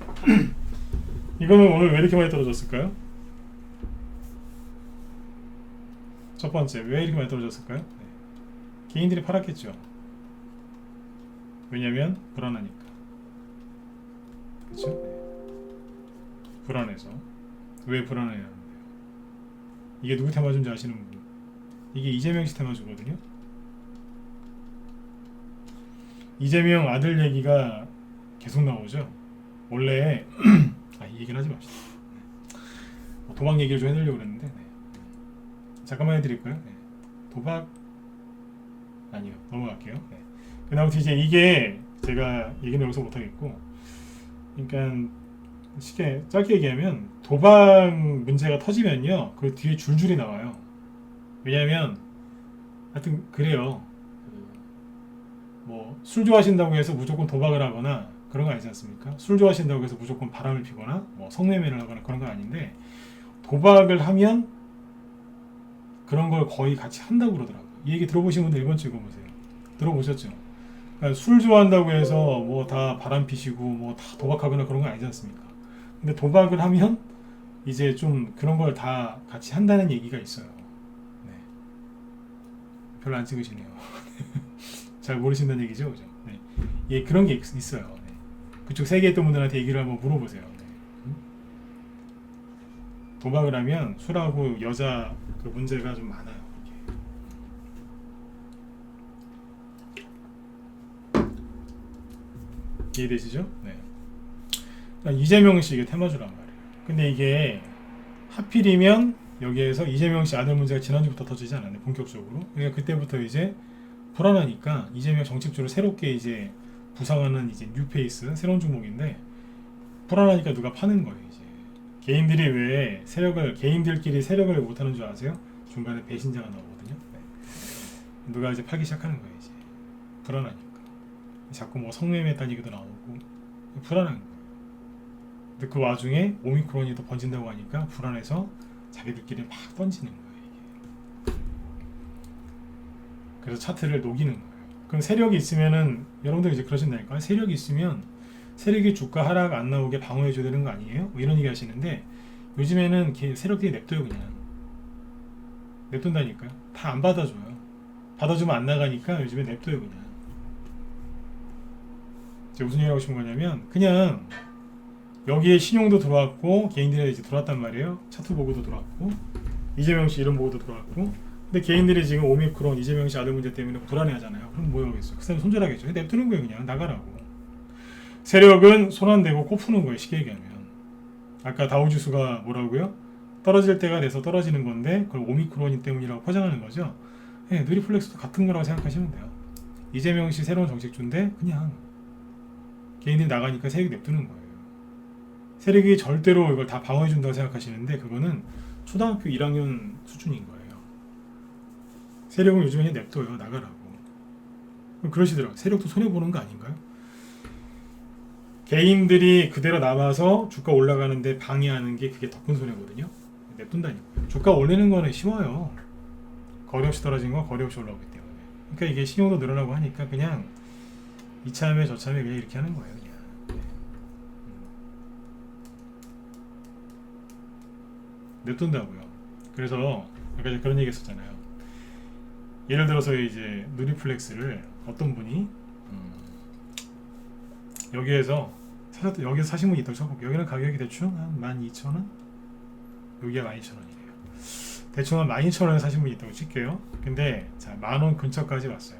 이거는 오늘 왜 이렇게 많이 떨어졌을까요? 첫 번째, 왜 이렇게 많이 떨어졌을까요? 네. 개인들이 팔았겠죠. 왜냐면 불안하니까. 그렇죠? 네. 불안해서. 왜 불안해야 하는데요? 이게 누구 테마주인지 아시는 분? 이게 이재명 씨 테마주거든요. 이재명 아들 얘기가 계속 나오죠. 원래 이 얘기는 하지 맙시다. 도박 얘기를 좀 해드리려고 그랬는데 잠깐만 해드릴까요? 네. 도박 아니요, 넘어갈게요. 네. 그다음부터 이제 이게 제가 얘기는 여기서 못하겠고, 그러니까 쉽게 짧게 얘기하면 도박 문제가 터지면요 그 뒤에 줄줄이 나와요. 왜냐하면 하여튼 그래요. 뭐 술 좋아하신다고 해서 무조건 도박을 하거나 그런 거 아니지 않습니까? 술 좋아하신다고 해서 무조건 바람을 피거나 뭐 성매매를 하거나 그런 건 아닌데, 도박을 하면 그런 걸 거의 같이 한다고 그러더라고요. 이 얘기 들어보신 분들 1번 찍어보세요. 들어보셨죠? 그러니까 술 좋아한다고 해서 뭐 다 바람 피시고 뭐 다 도박하거나 그런 건 아니지 않습니까? 근데 도박을 하면 이제 좀 그런 걸 다 같이 한다는 얘기가 있어요. 네. 별로 안 찍으시네요. 잘 모르신다는 얘기죠, 그죠? 네. 예, 그런 게 있어요. 네. 그쪽 세계에 있던 분들한테 얘기를 한번 물어보세요. 네. 도박을 하면 술하고 여자 그 문제가 좀 많아요. 이해되시죠? 네. 그러니까 이재명 씨 이게 테마주란 말이에요. 근데 이게 하필이면 여기에서 이재명 씨 아들 문제가 지난주부터 터지지 않았네, 본격적으로. 그러니까 그때부터 이제 불안하니까 이재명 정책주를 새롭게 이제 부상하는 이제 뉴페이스 새로운 종목인데, 불안하니까 누가 파는 거예요. 이제 개인들이 왜 개인들끼리 세력을 못하는 줄 아세요? 중간에 배신자가 나오거든요. 네. 누가 이제 팔기 시작하는 거예요. 이제 불안하니까 자꾸 뭐 성매매 딴 얘기도 나오고 불안한 거예요. 근데 그 와중에 오미크론이 또 번진다고 하니까 불안해서 자기들끼리 막 던지는 거예요. 이게. 그래서 차트를 녹이는 거예요. 그럼 세력이 있으면은 여러분들 이제 그러신다니까. 세력이 있으면 세력이 주가 하락 안 나오게 방어해줘야 되는 거 아니에요? 뭐 이런 얘기 하시는데, 요즘에는 세력들이 냅둬요. 그냥 냅둔다니까요. 다 안 받아줘요. 받아주면 안 나가니까 요즘에 냅둬요. 그냥. 제가 무슨 얘기 하고 싶은 거냐면, 그냥 여기에 신용도 들어왔고 개인들이 이제 들어왔단 말이에요. 차트 보고도 들어왔고 이재명 씨 이름 보고도 들어왔고. 근데 개인들이 지금 오미크론 이재명 씨 아들 문제 때문에 불안해하잖아요. 그럼 뭐 하겠어요? 그 사람 손절하겠죠. 냅두는 거예요. 그냥 나가라고. 세력은 손 안 대고 코 푸는 거예요. 쉽게 얘기하면. 아까 다우지수가 뭐라고요? 떨어질 때가 돼서 떨어지는 건데 그걸 오미크론 때문이라고 포장하는 거죠. 네, 누리플렉스도 같은 거라고 생각하시면 돼요. 이재명 씨 새로운 정책주인데 그냥 개인들이 나가니까 세력이 냅두는 거예요. 세력이 절대로 이걸 다 방어해준다고 생각하시는데 그거는 초등학교 1학년 수준인 거예요. 세력은 요즘에 그냥 냅둬요. 나가라고. 그러시더라고요. 세력도 손해보는 거 아닌가요? 개인들이 그대로 남아서 주가 올라가는데 방해하는 게 그게 더 큰 손해거든요. 냅둔다니까요. 주가 올리는 거는 쉬워요. 거래 없이 떨어진 건 거래 없이 올라오기 때문에. 그러니까 이게 신용도 늘어나고 하니까 그냥 이참에 저참에 그냥 이렇게 하는 거예요. 그냥. 냅둔다고요. 그래서 아까 그런 얘기 했었잖아요. 예를 들어서 이제 누리플렉스를 어떤 분이 여기에서 사신 분이 있다고 쳐볼게요. 여기는 가격이 대충 한 12,000원? 여기가 12,000원이래요. 대충 한 12,000원에 사신 분이 있다고 칠게요. 근데 자, 10,000원 근처까지 왔어요.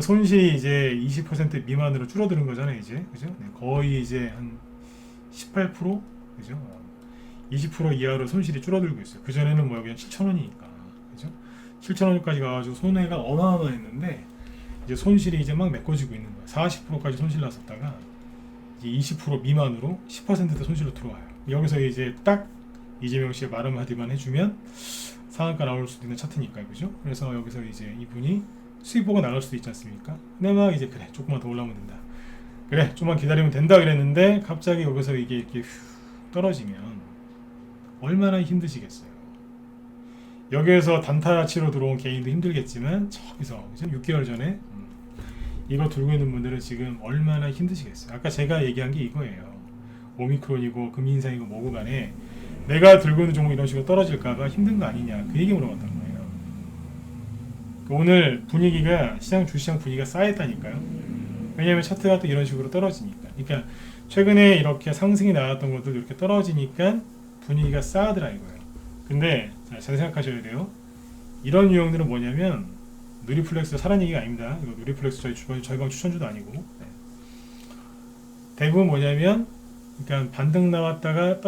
손실이 이제 20% 미만으로 줄어드는 거잖아요. 이제 그죠? 네, 거의 이제 한 18%? 그죠? 20% 이하로 손실이 줄어들고 있어요. 그 전에는 뭐 그냥 7,000원이니까, 그죠? 7,000원까지 가가지고 손해가 어마어마했는데 이제 손실이 이제 막 메꿔지고 있는 거예요. 40%까지 손실 났었다가 이제 20% 미만으로 10%대 손실로 들어와요. 여기서 이제 딱 이재명 씨의 말 한마디만 해주면 상한가 나올 수도 있는 차트니까요, 그죠? 그래서 여기서 이제 이분이 수익 보고 나갈 수도 있지 않습니까? 근데 막 이제 그래 조금만 더 올라오면 된다. 그래 좀만 기다리면 된다 그랬는데 갑자기 여기서 이게 이렇게 떨어지면 얼마나 힘드시겠어요. 여기에서 단타치로 들어온 개인도 힘들겠지만 저기서 6개월 전에 이거 들고 있는 분들은 지금 얼마나 힘드시겠어요. 아까 제가 얘기한 게 이거예요. 오미크론이고 금리 인상이고 뭐고 간에 내가 들고 있는 종목 이런 식으로 떨어질까봐 힘든 거 아니냐 그 얘기 물어봤던 거예요. 오늘 분위기가 주시장 분위기가 쌓였다니까요. 왜냐하면 차트가 또 이런 식으로 떨어지니까. 그러니까 최근에 이렇게 상승이 나왔던 것도 이렇게 떨어지니까 분위기가 쌓이더라 이거예요. 근데 잘 생각하셔야 돼요. 이런 유형들은 뭐냐면 누리플렉스 사란 얘기가 아닙니다. 이거 누리플렉스 저희 방 추천주도 아니고 대부분 뭐냐면 그러니까 반등 나왔다가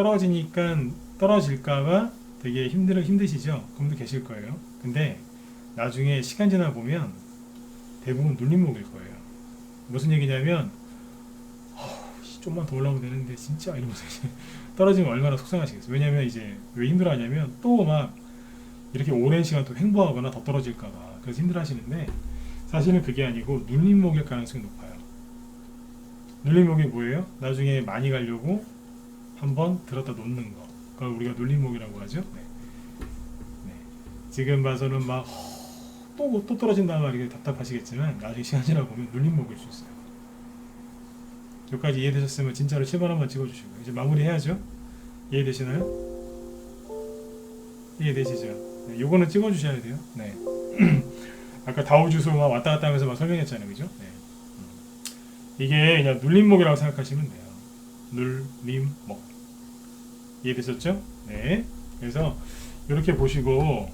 떨어질까봐 되게 힘드시죠? 그분도 계실 거예요. 근데 나중에 시간 지나 보면 대부분 눌림목일 거예요. 무슨 얘기냐면 좀만 더 올라오면 되는데 진짜 이러면서 떨어지면 얼마나 속상하시겠어요. 왜냐면 이제 왜 힘들어하냐면 또 막 이렇게 오랜 시간 또 횡보하거나 더 떨어질까봐 그래서 힘들어하시는데 사실은 그게 아니고 눌림목일 가능성이 높아요. 눌림목이 뭐예요? 나중에 많이 가려고 한번 들었다 놓는 거. 그걸 우리가 눌림목이라고 하죠. 네. 네. 지금 봐서는 막 또 떨어진다면 이렇게 답답하시겠지만 나중에 시간 지나 보면 눌림목일 수 있어요. 여기까지 이해되셨으면 진짜로 7번 한번 찍어주시고 이제 마무리 해야죠. 이해되시나요? 이해되시죠? 네, 요거는 찍어주셔야 돼요. 네. 아까 다우주소 막 왔다 갔다 하면서 막 설명했잖아요, 그죠? 네. 이게 그냥 눌림목이라고 생각하시면 돼요. 눌림목. 이해되셨죠? 네. 그래서 이렇게 보시고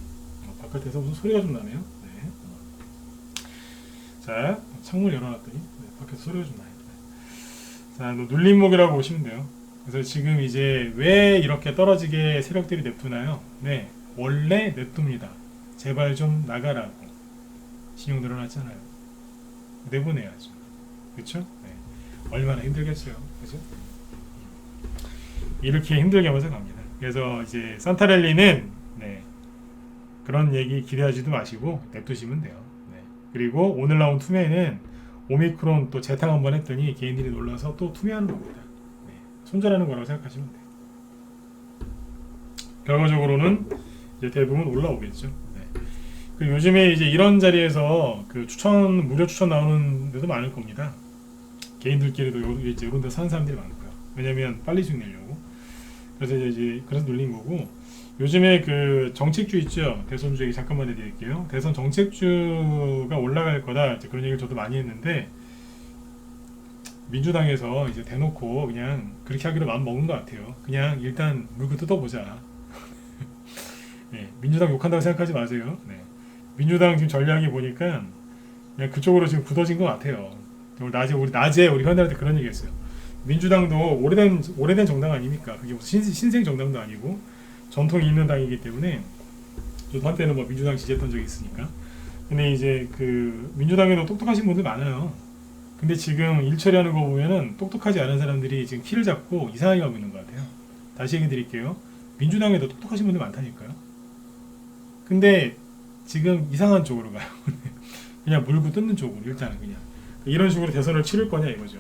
바깥에서 무슨 소리가 좀 나네요. 네. 자, 창문 열어놨더니 밖에서 소리가 좀 나요. 자, 눌림목이라고 보시면 돼요. 그래서 지금 이제 왜 이렇게 떨어지게 세력들이 냅두나요? 네, 원래 냅둡니다. 제발 좀 나가라고. 신용 늘어났잖아요. 내보내야죠. 그렇죠? 네. 얼마나 힘들겠어요. 그죠? 이렇게 힘들게 하면서 갑니다. 그래서 이제 산타랠리는 네, 그런 얘기 기대하지도 마시고 냅두시면 돼요. 네. 그리고 오늘 나온 투매는 오미크론 또 재탕 한번 했더니 개인들이 놀라서 또 투매하는 겁니다. 네. 손절하는 거라고 생각하시면 돼요. 결과적으로는 이제 대부분 올라오겠죠. 네. 그 요즘에 이제 이런 자리에서 그 무료 추천 나오는 데도 많을 겁니다. 개인들끼리도 이제 이런 데 사는 사람들이 많고요. 왜냐면 빨리 수익 내려고. 그래서 그래서 눌린 거고. 요즘에 그 정책주 있죠. 대선주 얘기 잠깐만 해드릴게요. 대선 정책주가 올라갈 거다. 이제 그런 얘기를 저도 많이 했는데 민주당에서 이제 대놓고 그냥 그렇게 하기로 마음 먹은 것 같아요. 그냥 일단 물고 뜯어보자. 네, 민주당 욕한다고 생각하지 마세요. 네. 민주당 지금 전략이 보니까 그냥 그쪽으로 지금 굳어진 것 같아요. 우리 낮에 우리 현대한테 그런 얘기했어요. 민주당도 오래된 정당 아닙니까? 그게 무슨 신생 정당도 아니고 전통이 있는 당이기 때문에 저도 한때는 뭐 민주당 지지했던 적이 있으니까. 근데 이제 그 민주당에도 똑똑하신 분들 많아요. 근데 지금 일 처리하는 거 보면은 똑똑하지 않은 사람들이 지금 키를 잡고 이상하게 가고 있는 것 같아요. 다시 얘기 드릴게요. 민주당에도 똑똑하신 분들 많다니까요. 근데 지금 이상한 쪽으로 가요. 그냥 물고 뜯는 쪽으로 일단은 그냥 이런 식으로 대선을 치를 거냐 이거죠.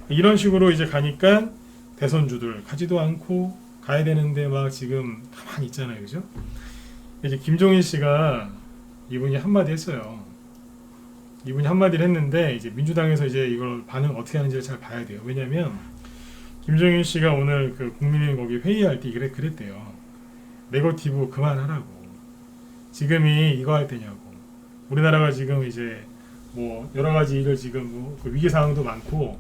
이런 식으로 이제 가니까 대선주들 가지도 않고 가야 되는데 막 지금 가만히 있잖아요, 그죠? 이제 김종인 씨가 이분이 한마디 했어요. 이분이 한마디를 했는데 이제 민주당에서 이제 이걸 반응 어떻게 하는지를 잘 봐야 돼요. 왜냐면 김종인 씨가 오늘 그 국민의힘 거기 회의할 때 그랬대요. 네거티브 그만하라고. 지금이 이거 할 때냐고. 우리나라가 지금 이제 뭐 여러 가지 일을 지금 그 위기 상황도 많고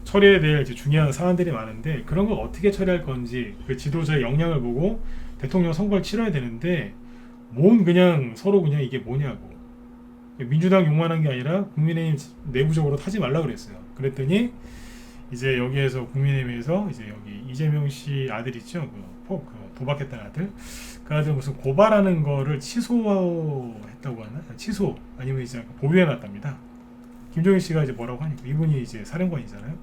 처리해야 될 이제 중요한 사안들이 많은데 그런 걸 어떻게 처리할 건지 그 지도자의 역량을 보고 대통령 선거를 치러야 되는데 뭔 그냥 서로 그냥 이게 뭐냐고. 민주당 욕만한 게 아니라 국민의힘 내부적으로 타지 말라 그랬어요. 그랬더니 이제 여기에서 국민의힘에서 이제 여기 이재명 씨 아들 있죠, 그 도박했던 아들, 그 아들 무슨 고발하는 거를 취소했다고 하나? 취소 아니면 이제 보류해놨답니다. 김종인 씨가 이제 뭐라고 하니까 이분이 이제 사령관이잖아요.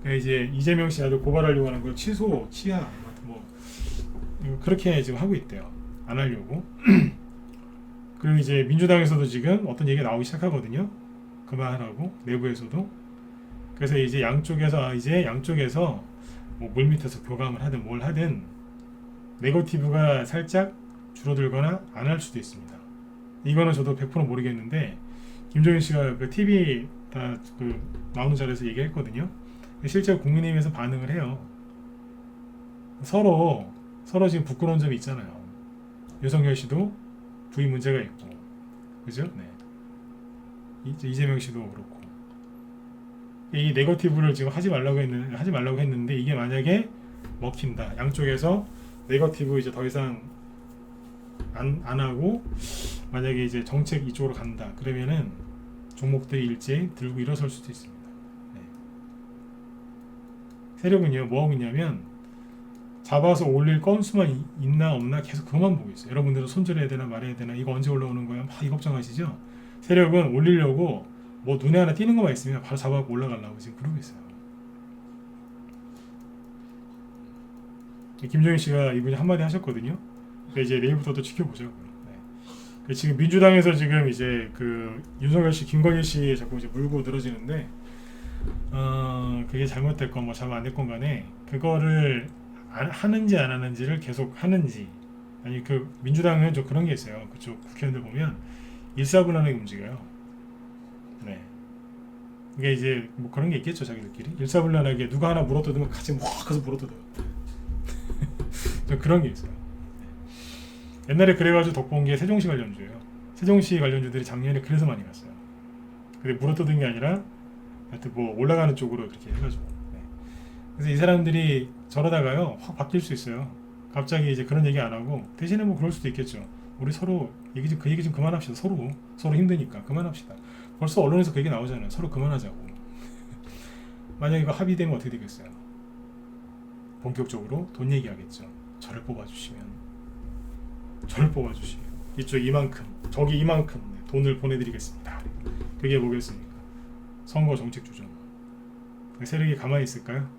그러니까 이제 이재명 씨 아들 고발하려고 하는 걸 취소, 취하, 뭐 그렇게 지금 하고 있대요. 안 하려고. 그리고 이제 민주당에서도 지금 어떤 얘기가 나오기 시작하거든요. 그만하라고 내부에서도. 그래서 이제 양쪽에서 뭐 물밑에서 교감을 하든 뭘 하든 네거티브가 살짝 줄어들거나 안 할 수도 있습니다. 이거는 저도 100% 모르겠는데 김종인 씨가 그 TV 다 그 나오는 자리에서 얘기했거든요. 실제 국민의힘에서 반응을 해요. 서로 지금 부끄러운 점이 있잖아요. 윤석열 씨도 부인 문제가 있고, 그죠? 네. 이재명 씨도 그렇고. 이 네거티브를 지금 하지 말라고 했는데 이게 만약에 먹힌다. 양쪽에서 네거티브 이제 더 이상 안 하고 만약에 이제 정책 이쪽으로 간다. 그러면은 종목들이 일제히 들고 일어설 수도 있습니다. 네. 세력은요 뭐 하고 있냐면 잡아서 올릴 건수만 있나 없나 계속 그것만 보고 있어요. 여러분들은 손절해야 되나 말해야 되나 이거 언제 올라오는 거야 막 이 걱정하시죠? 세력은 올리려고 뭐 눈에 하나 띄는 것만 있으면 바로 잡아갖고 올라가려고 지금 그러고 있어요. 김종인 씨가 이분이 한마디 하셨거든요. 그러니까 이제 내일부터도 지켜보자고요. 네. 지금 민주당에서 지금 이제 그 윤석열 씨, 김건희 씨 자꾸 이제 물고 늘어지는데 그게 잘못됐건 뭐 잘못 안 됐건 간에 그거를 하는지 안 하는지를 계속 하는지 아니 그 민주당은 좀 그런 게 있어요. 그쪽 국회의원들 보면 일사불란하게 움직여요. 네. 이게 이제 뭐 그런 게 있겠죠 자기들끼리 일사불란하게 누가 하나 물어뜯으면 같이 막 가서 물어뜯어요. 좀 그런 게 있어요. 네. 옛날에 그래가지고 덕본 게 세종시 관련주예요. 세종시 관련주들이 작년에 그래서 많이 갔어요. 근데 물어뜯은 게 아니라 하여튼 뭐 올라가는 쪽으로 그렇게 해가지고. 네. 그래서 이 사람들이 저러다가요 확 바뀔 수 있어요. 갑자기 이제 그런 얘기 안 하고 대신에 뭐 그럴 수도 있겠죠. 우리 서로 그 얘기 좀 그만합시다. 서로 힘드니까 그만합시다. 벌써 언론에서 그 얘기 나오잖아요. 서로 그만하자고. 만약 이거 합의되면 어떻게 되겠어요? 본격적으로 돈 얘기하겠죠. 저를 뽑아주시면 이쪽 이만큼 저기 이만큼 돈을 보내드리겠습니다. 그게 뭐겠습니까? 선거 정책 조정. 세력이 가만히 있을까요?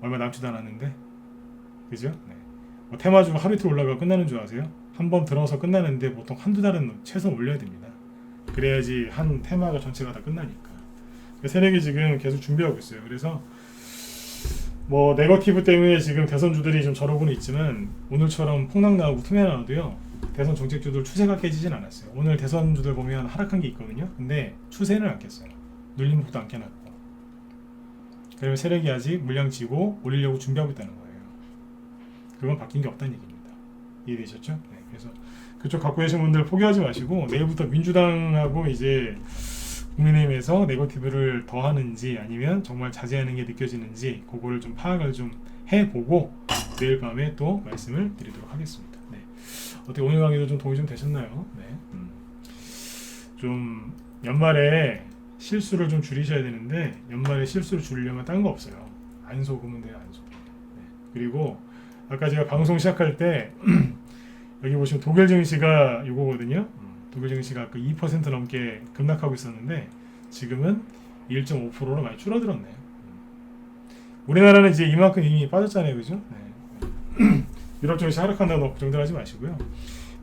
얼마 남지도 않았는데 그죠? 네. 뭐 테마주가 하루 이틀 올라가 끝나는 줄 아세요? 한 번 들어서 끝나는데 보통 한두 달은 최소 올려야 됩니다. 그래야지 한 테마가 전체가 다 끝나니까. 세력이 지금 계속 준비하고 있어요. 그래서 뭐 네거티브 때문에 지금 대선주들이 좀 저러고는 있지만 오늘처럼 폭락 나오고 투매 나와도요 대선 정책주들 추세가 깨지진 않았어요. 오늘 대선주들 보면 하락한 게 있거든요. 근데 추세는 안 깼어요. 눌림목도 안 깨놨고. 그러면 세력이 아직 물량 지고 올리려고 준비하고 있다는 거예요. 그건 바뀐 게 없다는 얘기입니다. 이해되셨죠? 네, 그래서 그쪽 갖고 계신 분들 포기하지 마시고 내일부터 민주당하고 이제 국민의힘에서 네거티브를 더 하는지 아니면 정말 자제하는 게 느껴지는지 그거를 좀 파악을 좀 해보고 내일 밤에 또 말씀을 드리도록 하겠습니다. 네. 어떻게 오늘 강의도 좀 도움이 좀 되셨나요? 네. 좀 연말에 실수를 좀 줄이셔야 되는데 연말에 실수를 줄이려면 딴 거 없어요. 안 속으면 돼요. 안 속으면. 네. 그리고 아까 제가 방송 시작할 때 여기 보시면 독일 증시가 이거거든요. 독일 증시가 아까 2% 넘게 급락하고 있었는데 지금은 1.5%로 많이 줄어들었네요. 우리나라는 이제 이만큼 이미 빠졌잖아요, 그죠? 네. 유럽 증시 하락한다고 걱정들 하지 마시고요.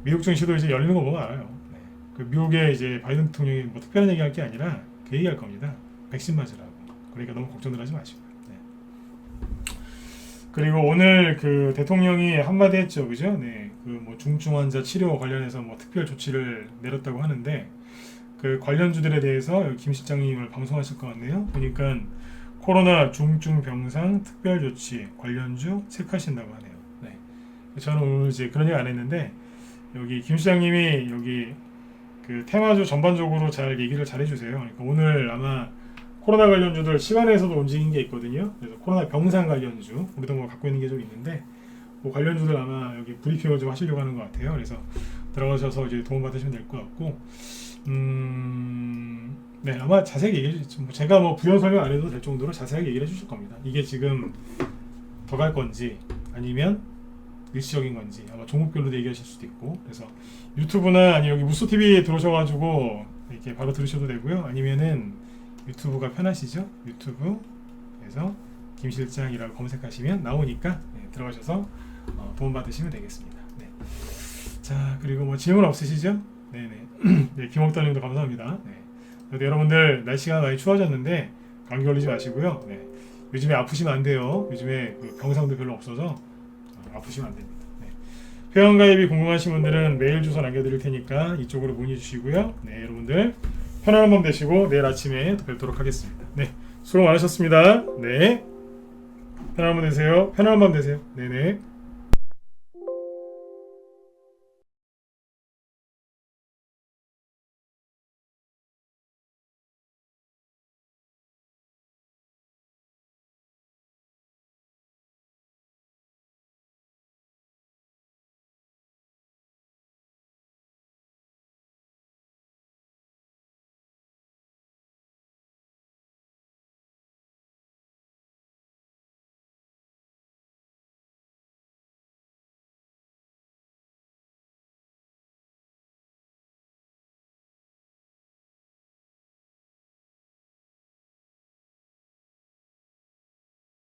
미국 증시도 이제 열리는 거 보면 알아요. 네. 그 미국의 이제 바이든 대통령이 뭐 특별한 얘기할 게 아니라 그 얘기할 겁니다. 백신 맞으라고. 그러니까 너무 걱정들 하지 마시고요. 네. 그리고 오늘 그 대통령이 한마디 했죠, 그죠? 네. 그 뭐 중증 환자 치료 관련해서 뭐 특별 조치를 내렸다고 하는데 그 관련주들에 대해서 여기 김 실장님을 방송하실 것 같네요. 보니까 코로나 중증 병상 특별 조치 관련주 체크하신다고 하네요. 네. 저는 오늘 이제 그런 얘기 안 했는데 여기 김 실장님이 여기 그 테마주 전반적으로 잘 얘기를 잘 해주세요. 그러니까 오늘 아마 코로나 관련주들 시간에서도 움직인 게 있거든요. 그래서 코로나 병상 관련주 우리도 뭐 갖고 있는 게 좀 있는데 그 관련주들 아마 여기 브리핑을 좀 하시려고 하는 것 같아요. 그래서 들어가셔서 이제 도움 받으시면 될 것 같고 네, 아마 자세하게 얘기해 주시죠. 뭐 제가 뭐 부연 설명 안 해도 될 정도로 자세하게 얘기를 해주실 겁니다. 이게 지금 더 갈 건지 아니면 일시적인 건지 아마 종목별로도 얘기하실 수도 있고, 그래서 유튜브나 아니 여기 무소 TV에 들어오셔가지고 이렇게 바로 들으셔도 되고요. 아니면은 유튜브가 편하시죠? 유튜브에서 김 실장이라고 검색하시면 나오니까 네, 들어가셔서 도움 받으시면 되겠습니다. 네. 자, 그리고 뭐 질문 없으시죠? 네네. 네, 김옥달님도 감사합니다. 네. 그래도 여러분들 날씨가 많이 추워졌는데 감기 걸리지 마시고요. 네. 요즘에 아프시면 안 돼요. 요즘에 그 병상도 별로 없어서 아프시면 안 됩니다. 네. 회원가입이 궁금하신 분들은 메일 주소 남겨드릴 테니까 이쪽으로 문의 주시고요. 네, 여러분들 편안한 밤 되시고 내일 아침에 또 뵙도록 하겠습니다. 네, 수고 많으셨습니다. 네, 편안한 밤 되세요. 편안한 밤 되세요. 네네.